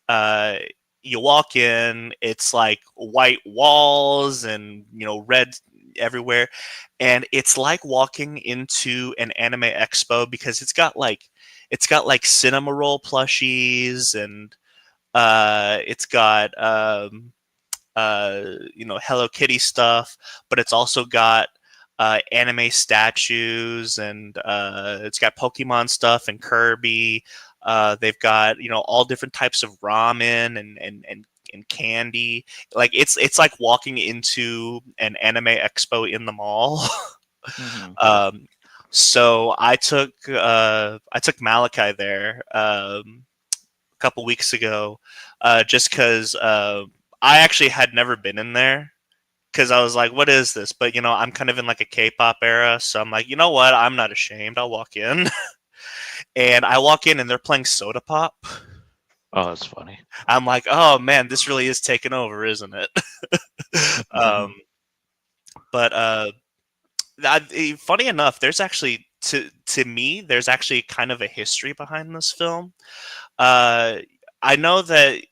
uh, you walk in, it's like white walls and red everywhere, and it's like walking into an anime expo because it's got like cinema roll plushies, and it's got Hello Kitty stuff, but it's also got anime statues, and it's got Pokemon stuff and Kirby. They've got all different types of ramen and candy. Like it's like walking into an anime expo in the mall. Mhm. um, so I took Malachi there a couple weeks ago, just because I actually had never been in there because I was like, "What is this?" But I'm kind of in like a K-pop era, so I'm like, you know what? I'm not ashamed. I'll walk in, and I walk in, and they're playing Soda Pop. Oh, that's funny. I'm like, "Oh man, this really is taking over, isn't it?" um, but funny enough, there's actually to me, there's actually kind of a history behind this film. Uh, I know that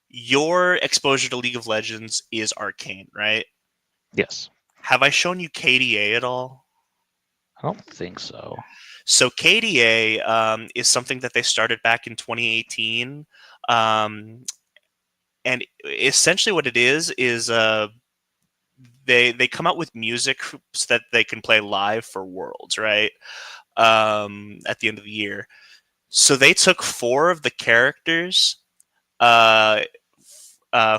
your exposure to League of Legends is Arcane, right? Yes. Have I shown you KDA at all? I don't think so. So KDA is something that they started back in 2018, um, and essentially what it is they come out with music so that they can play live for Worlds, right? At the end of the year. So they took four of the characters uh,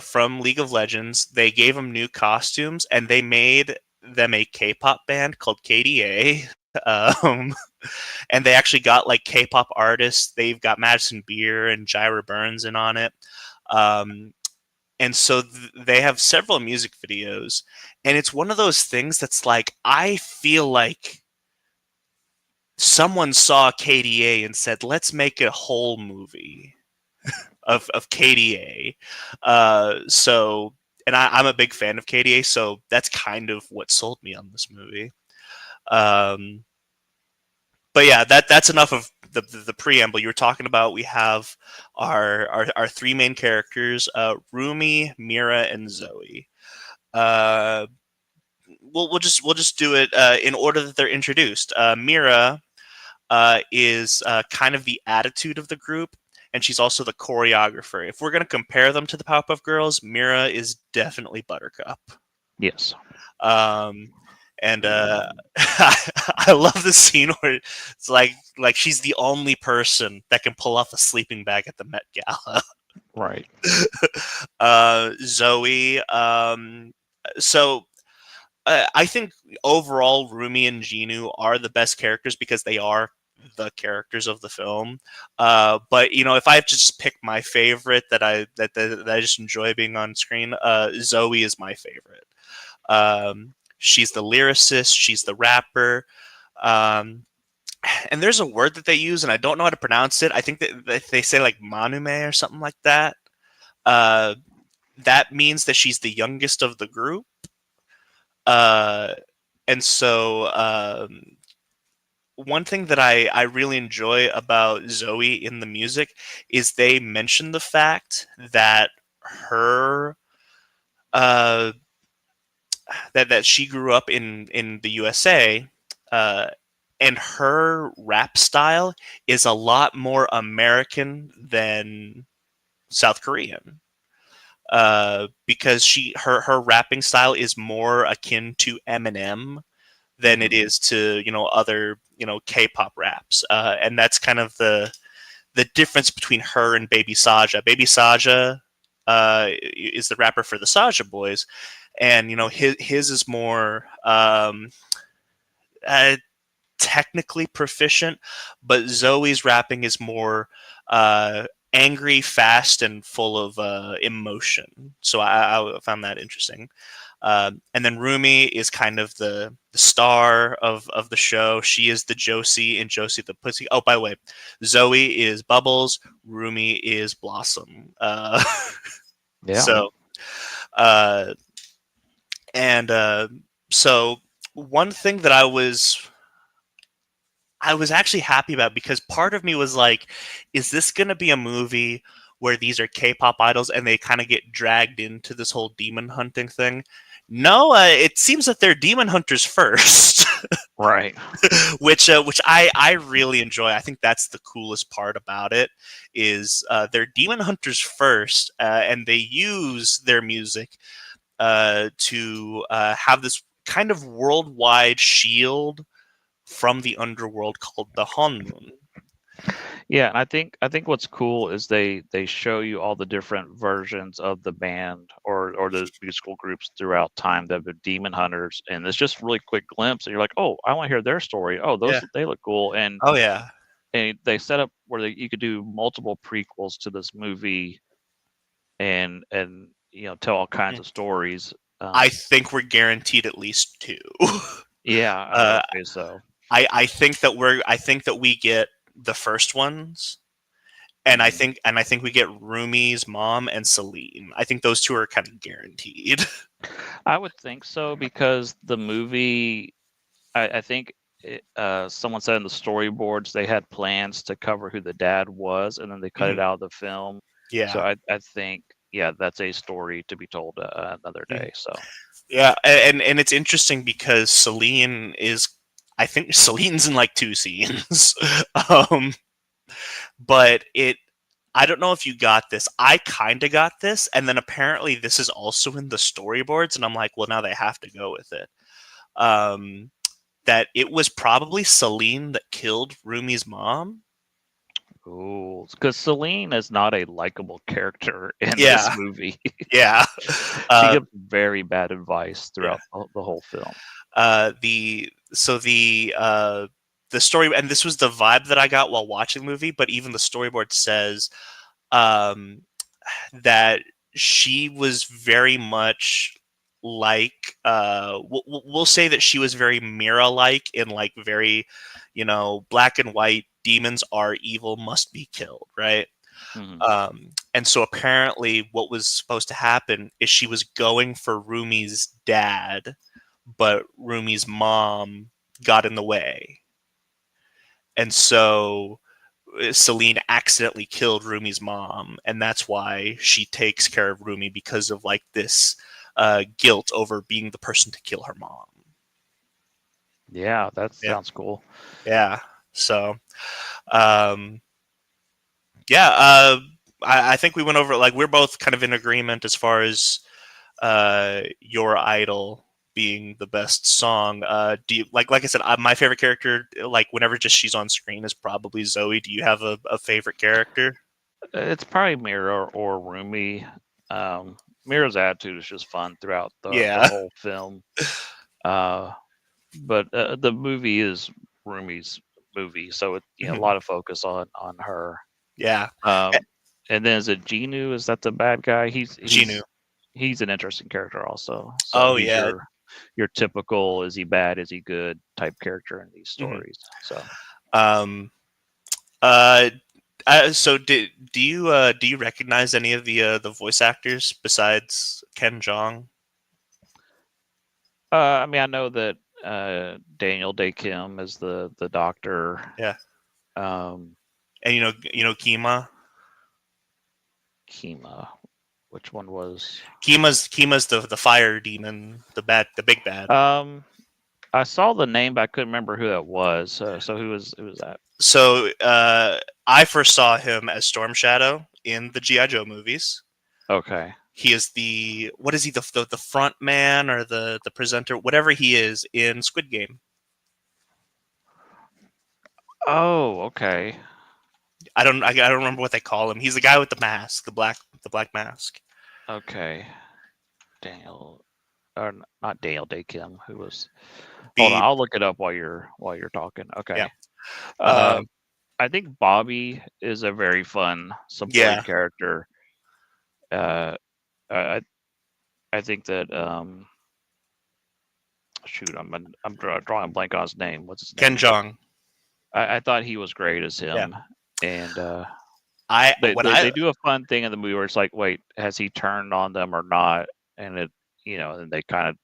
from League of Legends. They gave them new costumes, and they made them a K-pop band called KDA. Um, and they actually got like K-pop artists. They've got Madison Beer and Jaira Burns in on it. Um, and so they have several music videos, and it's one of those things that's like I feel like someone saw KDA and said, "Let's make a whole movie of KDA." And I'm a big fan of KDA, so that's kind of what sold me on this movie. Um, but yeah, that's enough of the preamble. You were talking about we have our three main characters, Rumi, Mira, and Zoe. Uh, we'll just do it in order that they're introduced. Mira is kind of the attitude of the group, and she's also the choreographer. If we're going to compare them to the Powerpuff Girls, Mira is definitely Buttercup. Yes. Um, and I love the scene where it's like she's the only person that can pull off a sleeping bag at the Met Gala. Right. Zoe. So I think overall, Rumi and Genu are the best characters because they are the characters of the film. But you know, if I have to just pick my favorite that I just enjoy being on screen, Zoe is my favorite. She's the lyricist. She's the rapper. Um, and there's a word that they use, and I don't know how to pronounce it. I think that they say like manume or something like that. Uh, that means that she's the youngest of the group. Uh, and so one thing that I really enjoy about Zoe in the music is they mention the fact that her uh, that she grew up in the USA, uh, and her rap style is a lot more American than South Korean. Because her rapping style is more akin to Eminem than it is to other K-pop raps, and that's kind of the difference between her and Baby Saja. Baby Saja is the rapper for the Saja Boys, and his is more uh, technically proficient, but Zoe's rapping is more angry, fast, and full of emotion. So I found that interesting. And then Rumi is kind of the star of the show. She is the Josie in Josie the Pussy. Oh, by the way, Zoe is Bubbles. Rumi is Blossom. Yeah. So, uh, and so one thing that I was actually happy about, because part of me was like, is this going to be a movie where these are K-pop idols and they kind of get dragged into this whole demon hunting thing? No, it seems that they're demon hunters first, Right. which I really enjoy. I think that's the coolest part about it is they're demon hunters first, and they use their music to have this kind of worldwide shield from the underworld called the Hanmun. Yeah, and I think what's cool is they show you all the different versions of the band or the musical groups throughout time that have been demon hunters, and it's just really quick glimpse, and you're like, oh, I want to hear their story. Oh, Yeah. they look cool, Oh yeah. and they set up where you could do multiple prequels to this movie, and tell all kinds of stories. I think we're guaranteed at least two. Yeah, I uh, would say so. I think that we get the first ones, and I Mhm. think and I think we get Rumi's mom and Celine. I think those two are kind of guaranteed. I would think so because the movie, I think someone said in the storyboards they had plans to cover who the dad was, and then they cut it Mhm. out of the film. So Yeah. I think, yeah, that's a story to be told another Mhm. day. So Yeah, and it's interesting because Celine is, I think Celine's in like two scenes. um but I don't know if you got this. I kind of got this, and then apparently this is also in the storyboards, and I'm like, well, now they have to go with it. Um, that it was probably Celine that killed Rumi's mom. ooh, because Celine is not a likable character in this Yeah, movie. yeah. She Uh, gives very bad advice yeah. throughout the whole film. The story, and this was the vibe that I got while watching the movie. But even the storyboard says um, that she was very much like we'll say that she was very Mira like, in like very black and white, demons are evil, must be killed, right? Hmm. And so apparently what was supposed to happen is she was going for Rumi's dad, but Rumi's mom got in the way, and so Celine accidentally killed Rumi's mom, and that's why she takes care of Rumi, because of like this guilt over being the person to kill her mom. Yeah, that Yeah, sounds cool. yeah. So, um, Yeah, I think we went over, like, we're both kind of in agreement as far as Your Idol being the best song. Do you like I said, my favorite character, like whenever just she's on screen, is probably Zoe. Do you have a favorite character? It's probably Mira or Rumi. Mira's attitude is just fun throughout the Yeah. whole film. Uh, but the movie is Rumi's movie, so it, a lot of focus on her. Yeah. And then is it Genu? Is that the bad guy? Genu. He's an interesting character also. So Oh he's yeah. your typical is he bad, is he good type character in these Mhm. stories. So Um. So do you recognize any of the voice actors besides Ken Jeong? I mean I know that Daniel Day Kim is the doctor. Yeah. Um And Kima. Kima. Which one was Kima's the fire demon, the big bad. I saw the name but I couldn't remember who that was. So who was that? So I first saw him as Storm Shadow in the G.I. Joe movies. Okay. He is what is he, the front man or the presenter, whatever he is in Squid Game. Oh, okay. I don't remember what they call him. He's the guy with the mask, the black mask. Okay. Daniel or not Daniel Day Kim, who was hold on, B. I'll look it up while you're talking. Okay. Yeah. Uh, I think Bobby is a very fun supporting Yeah. character. I I think that shoot, I'm drawing a blank on his name. What's his Ken name? Jeong. I thought he was great as him, and they do a fun thing in the movie where it's like, wait, has he turned on them or not? And it, and they kind of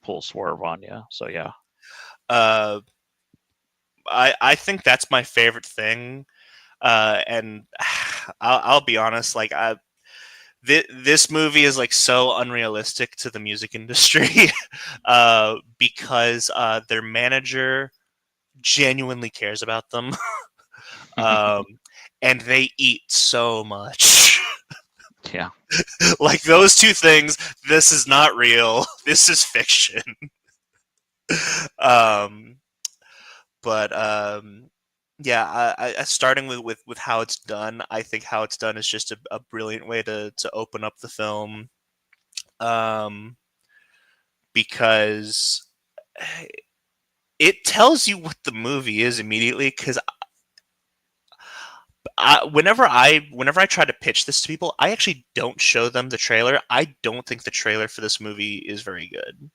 pull swerve on you. So yeah. I think that's my favorite thing, and I'll be honest, like this movie is like so unrealistic to the music industry because their manager genuinely cares about them, and they eat so much. Yeah. Like those two things, this is not real. This is fiction. um, but yeah, starting with how it's done, I think how it's done is just a brilliant way to open up the film, because it tells you what the movie is immediately. Because whenever I try to pitch this to people, I actually don't show them the trailer. I don't think the trailer for this movie is very good,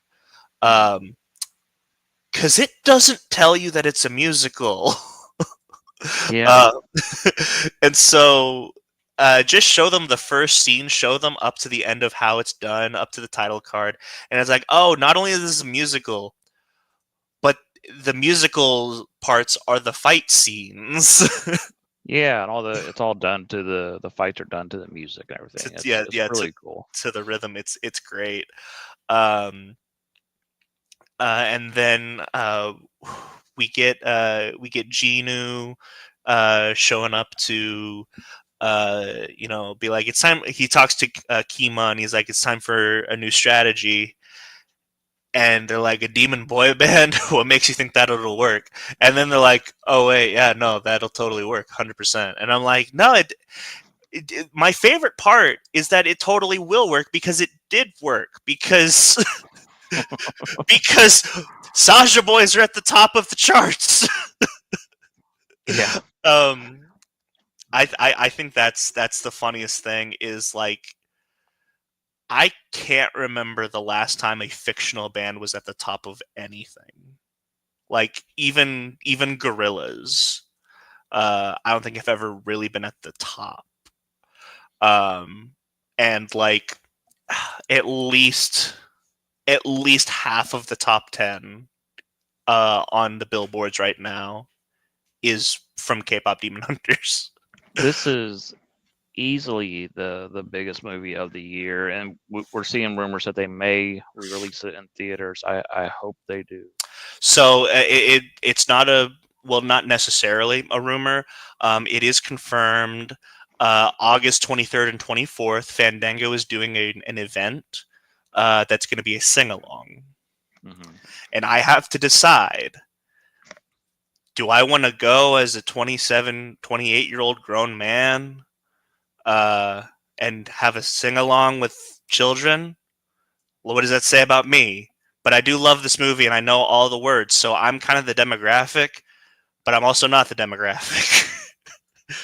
because it doesn't tell you that it's a musical. Yeah. And so just show them the first scene, show them up to the end of how it's done, up to the title card, and it's like, oh, not only is this a musical, but the musical parts are the fight scenes. Yeah, and it's all done to the fights are done to the music and everything. It's really cool. To the rhythm. It's great. And then we get Genu showing up to be like, it's time. He talks to Kima and he's like, it's time for a new strategy. And they're like, a demon boy band? What makes you think that'll work? And then they're like, oh wait, yeah, no, that'll totally work, 100%. And I'm like, no, my favorite part is that it totally will work, because it did work, because because Sasha Boys are at the top of the charts. Yeah. I think that's the funniest thing is, like, I can't remember the last time a fictional band was at the top of anything. Like even Gorillaz, I don't think I've ever really been at the top. And like at least half of the top 10 on the billboards right now is from K-pop Demon Hunters. This is easily the biggest movie of the year, and we're seeing rumors that they may re-release it in theaters. I hope they do. So it's not not necessarily a rumor. It is confirmed. August 23rd and 24th, Fandango is doing an event that's going to be a sing along. Mm-hmm. And I have to decide, do I want to go as a 27, 28-year-old grown man and have a sing along with children? Well, what does that say about me? But I do love this movie and I know all the words, so I'm kind of the demographic, but I'm also not the demographic.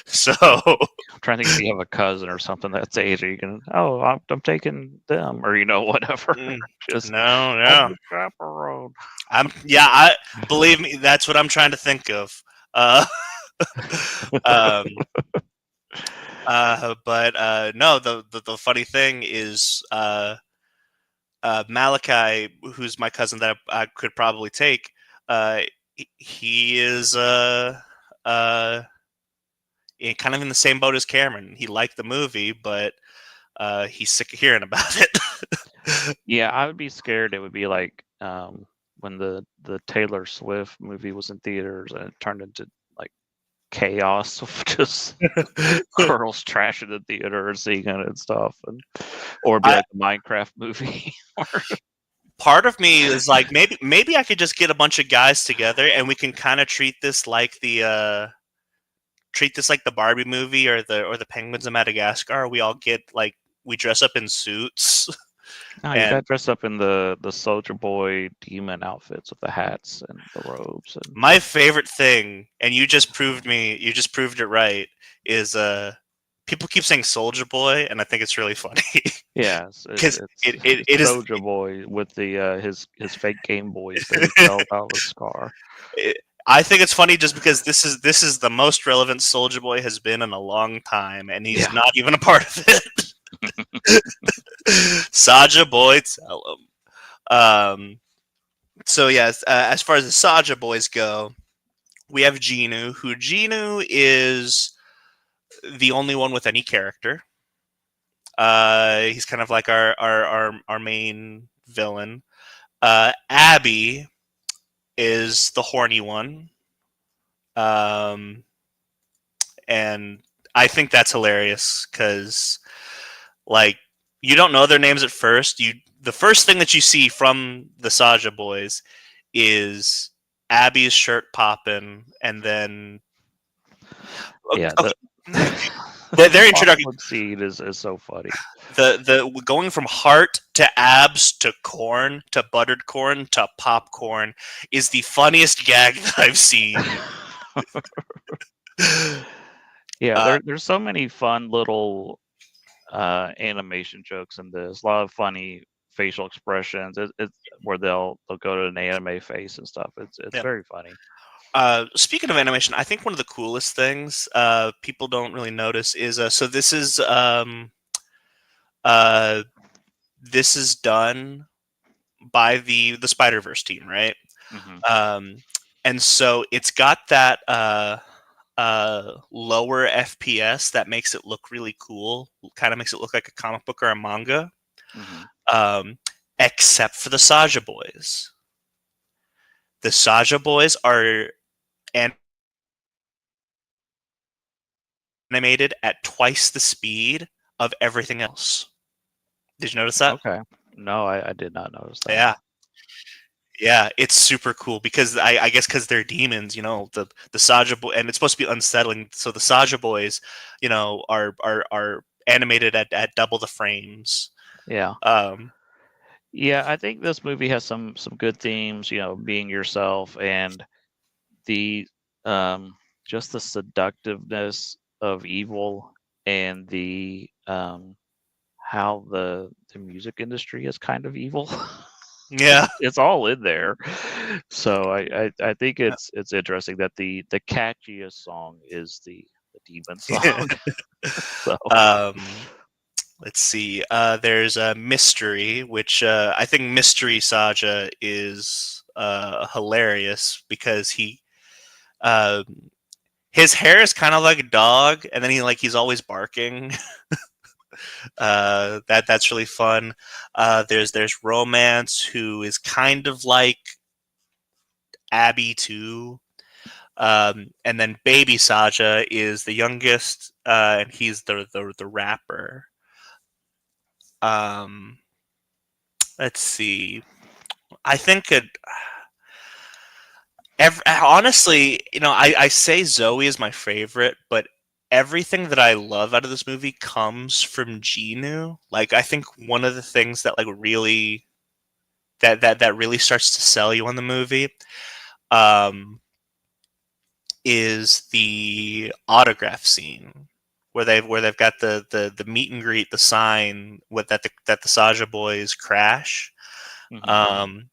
So I'm trying to think if you have a cousin or something that's age, or you can, oh, I'm taking them, or whatever. Just no, I'm no. the chaperone. I believe me, that's what I'm trying to think of. Uh, um, but no, the funny thing is, Malachi, who's my cousin that I could probably take, he is kind of in the same boat as Cameron. He liked the movie, but he's sick of hearing about it. Yeah, I would be scared. It would be like when the Taylor Swift movie was in theaters and it turned into like chaos of just girls trashing the theater and singing and stuff, or be like the Minecraft movie. Part of me is like, maybe I could just get a bunch of guys together and we can kind of treat this like the Barbie movie or the Penguins of Madagascar. We all get like, we dress up in suits. No, you got dressed up in the Soldier Boy demon outfits with the hats and the robes. And my favorite thing, and you just proved it right, is people keep saying Soldier Boy, and I think it's really funny. Yeah, because it is Soldier Boy with the his fake Game Boys that he fell out of Scar. I think it's funny just because this is the most relevant Soldier Boy has been in a long time, and he's not even a part of it. Saja Boy, tell him. So yes, as far as the Saja boys go, we have Genu, who Genu is the only one with any character. He's kind of like our main villain. Abby is the horny one. And I think that's hilarious because, like, you don't know their names at first. The first thing that you see from the Saja boys is Abby's shirt popping, and then their introduction scene is so funny. The going from heart to abs to corn to buttered corn to popcorn is the funniest gag that I've seen. Yeah, there's so many fun little animation jokes in this. A lot of funny facial expressions. It's where they'll go to an anime face and stuff. It's very funny. Speaking of animation, I think one of the coolest things people don't really notice is so this is done by the Spider-Verse team, right? Mm-hmm. And so it's got that lower FPS that makes it look really cool. Kind of makes it look like a comic book or a manga. Mm-hmm. Except for the Saja boys. The Saja boys are animated at twice the speed of everything else. Did you notice that? Okay. No, I did not notice that. Yeah, it's super cool because I guess because they're demons, the Saja boy, and it's supposed to be unsettling. So the Saja boys, are animated at double the frames. Yeah. Yeah, I think this movie has some good themes. Being yourself and the just the seductiveness of evil and the how the music industry is kind of evil. Yeah, it's all in there. So I think it's interesting that the catchiest song is the demon song. So let's see. There's a Mystery, which I think Mystery Saja is hilarious because his hair is kind of like a dog, and then he's always barking. That's really fun. There's Romance, who is kind of like Abby too. And then Baby Saja is the youngest, and he's the rapper. Um, let's see. I think honestly, I say Zoe is my favorite, but everything that I love out of this movie comes from Genu. Like, I think one of the things that like really that really starts to sell you on the movie, um, is the autograph scene where they've got the meet and greet, the sign with that the Saja boys crash. Mhm. Um,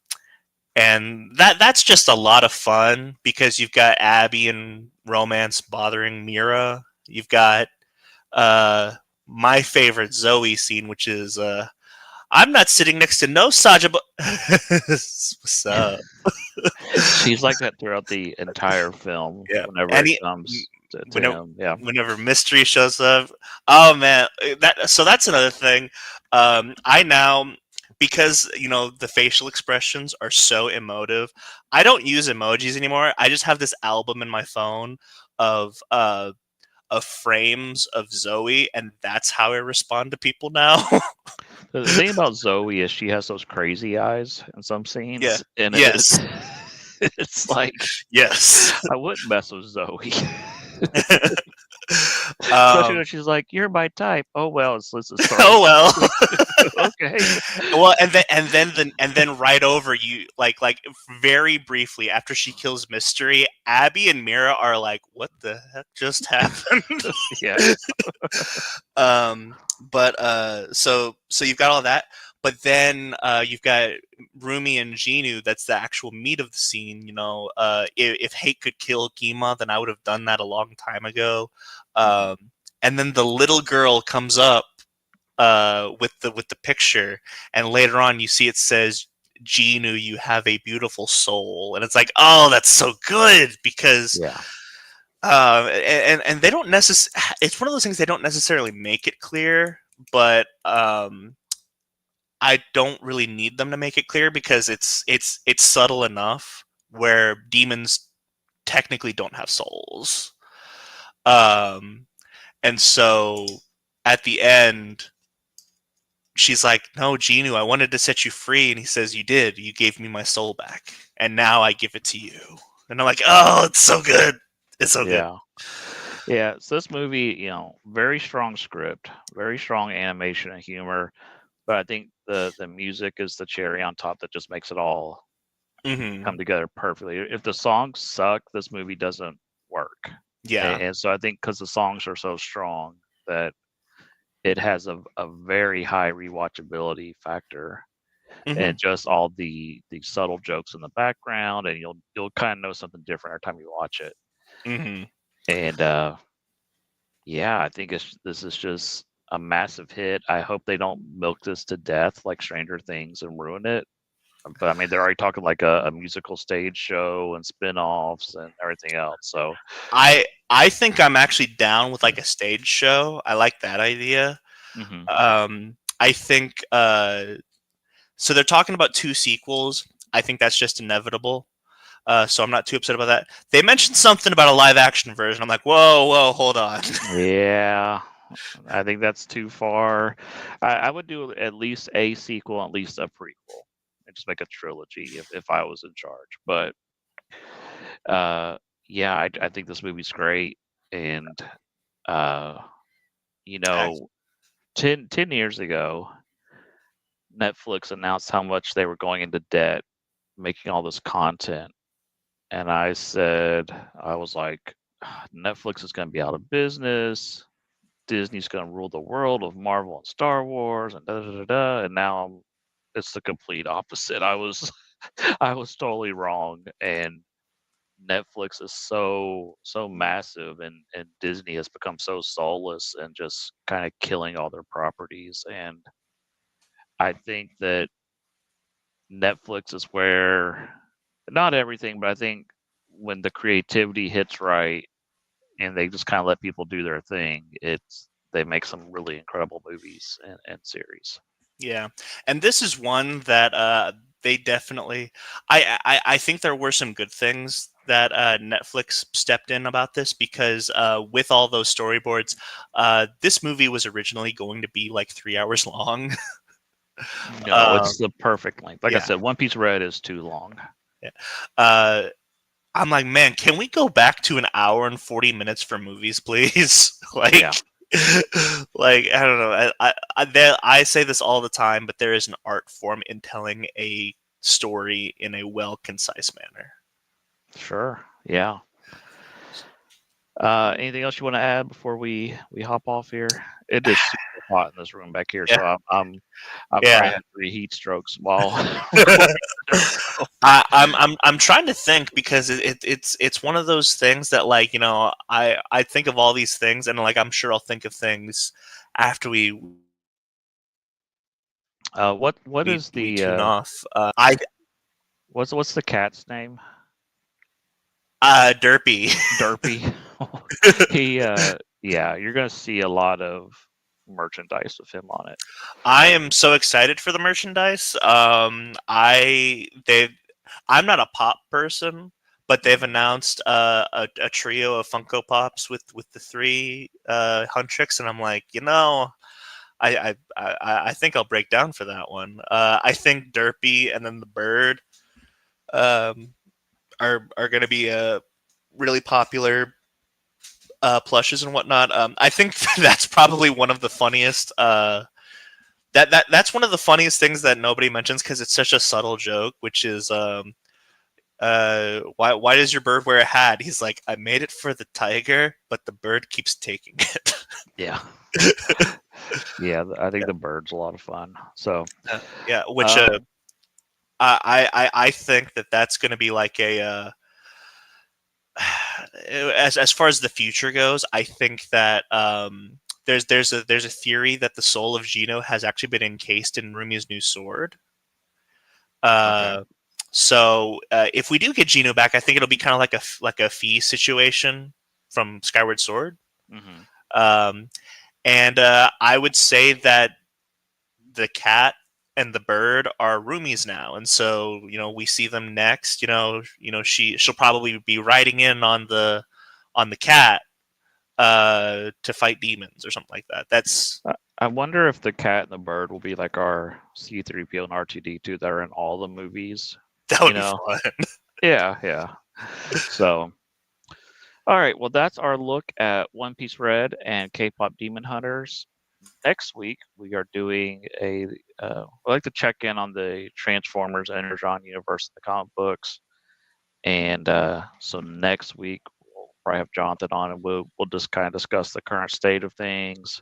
and that's just a lot of fun because you've got Abby and romance bothering Mira. You've got uh, my favorite Zoe scene, which is I'm not sitting next to no Saja. What's up? She's like that throughout the entire film. Yeah, Whenever it any comes to whenever him, yeah, whenever mystery shows up. Oh man, that's another thing. I now, because the facial expressions are so emotive, I don't use emojis anymore. I just have this album in my phone of frames of Zoe, and that's how I respond to people now. the thing about Zoe is she has those crazy eyes in some Yeah. scenes, and Yes. it's like Yes. I wouldn't mess with Zoe. Especially um, when she's like, "You're my type." Oh well, let's just start oh with well. okay. Well, and then right over you, like very briefly after she kills Mystery, Abby and Mira are like, "What the heck just happened?" Yeah, But so you've got all that, but then you've got Rumi and Genu. That's the actual meat of the scene. If hate could kill Kima, then I would have done that a long time ago. Um, and then the little girl comes up with the picture, and later on you see it says, "Genu, you have a beautiful soul," and it's like, oh, that's so good because yeah, and they don't it's one of those things they don't necessarily make it clear, but I don't really need them to make it clear because it's subtle enough where demons technically don't have souls. Um, and so at the end, she's like, "No, Genu, I wanted to set you free," and he says, "You did. You gave me my soul back, and now I give it to you." And I'm like, "Oh, it's so good. It's so good." yeah, yeah. So this movie, very strong script, very strong animation and humor, but I think the music is the cherry on top that just makes it all Hmm. come together perfectly. If the songs suck, this movie doesn't work. Yeah. And so I think because the songs are so strong that it has a very high rewatchability factor, Hmm. and just all the subtle jokes in the background, and you'll kind of know something different every time you watch it. Hmm. And yeah, I think this is just a massive hit. I hope they don't milk this to death like Stranger Things and ruin it. But I mean, they're already talking like a musical stage show and spin-offs and everything else. So I think I'm actually down with like a stage show. I like that idea. mhm. I think so. They're talking about two sequels. I think that's just inevitable. So I'm not too upset about that. They mentioned something about a live action version. I'm like, whoa, whoa, hold on. Yeah, I think that's too far. I would do at least a sequel, at least a prequel, and just make a trilogy if I was in charge. But uh, yeah, I think this movie's great, and uh, you know, 10 years ago, Netflix announced how much they were going into debt making all this content, and I was like, Netflix is going to be out of business. Disney's going to rule the world of Marvel and Star Wars and da da da da. And now it's the complete opposite. I was I was totally wrong, and Netflix is so massive, and Disney has become so soulless and just kind of killing all their properties. And I think that Netflix is where not everything, but I think when the creativity hits right and they just kind of let people do their thing, they make some really incredible movies and series. Yeah, and this is one that they definitely. I think there were some good things that Netflix stepped in about this because with all those storyboards, this movie was originally going to be like 3 hours long. No, it's the perfect length. Like I yeah. said, One Piece Red is too long. Yeah. Uh, I'm like, man, can we go back to an hour and 40 minutes for movies, please? like, Yeah. like I don't know. I say this all the time, but there is an art form in telling a story in a well, concise manner. Sure. Yeah. Anything else you want to add before we hop off here? It is super hot in this room back here, Yeah. so I'm Yeah. probably had 3 heat strokes while recording this. So. I'm trying to think because it's one of those things that like I think of all these things and like I'm sure I'll think of things after we What is we the tune off. I what's the cat's name? Derpy. Derpy. He yeah, you're gonna see a lot of merchandise with him on it. I am so excited for the merchandise. I'm not a pop person, but they've announced a trio of Funko Pops with the three Huntrix, and I'm like, I think I'll break down for that one. I think Derpy and then the bird um, are going to be really popular plushes and whatnot. I think that's probably one of the funniest. That's one of the funniest things that nobody mentions because it's such a subtle joke, which is why does your bird wear a hat? He's like, I made it for the tiger, but the bird keeps taking it. Yeah. Yeah, I think the bird's a lot of fun. So yeah, which I think that's going to be like a as far as the future goes. I think that there's a theory that the soul of Gino has actually been encased in Rumi's new sword. okay. So if we do get Gino back, I think it'll be kind of like a fee situation from Skyward Sword. Mm-hmm. And I would say that the cat and the bird are roomies now, and so we see them next. She'll probably be riding in on the cat to fight demons or something like that. That's I wonder if the cat and the bird will be like our C-3PO and R2-D2 that are in all the movies. that would be fun. Yeah, yeah. So, all right. Well, that's our look at One Piece Red and K-pop Demon Hunters. Next week we are doing a. We like to check in on the Transformers Energon universe in the comic books, and so next week we'll probably have Jonathan on, and we'll just kind of discuss the current state of things.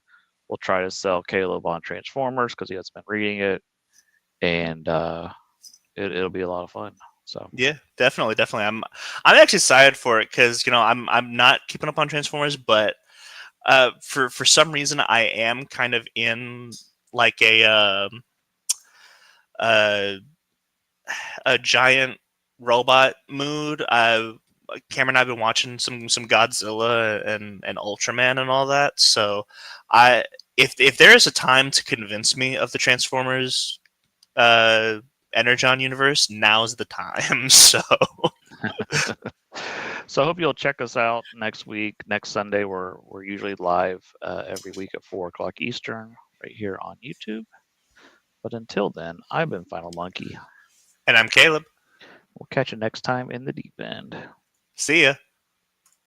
We'll try to sell Caleb on Transformers because he has been reading it, and it'll be a lot of fun. So yeah, definitely. I'm actually excited for it because I'm not keeping up on Transformers, but for some reason I am kind of in like a giant robot mood. Cameron and I've been watching some Godzilla and Ultraman and all that. So if there is a time to convince me of the Transformers Energon universe, now's the time. So so I hope you'll check us out next week. Next Sunday, we're usually live every week at 4 o'clock Eastern, right here on YouTube. But until then, I've been Final Monkey. and I'm Caleb. We'll catch you next time in the deep end. See ya.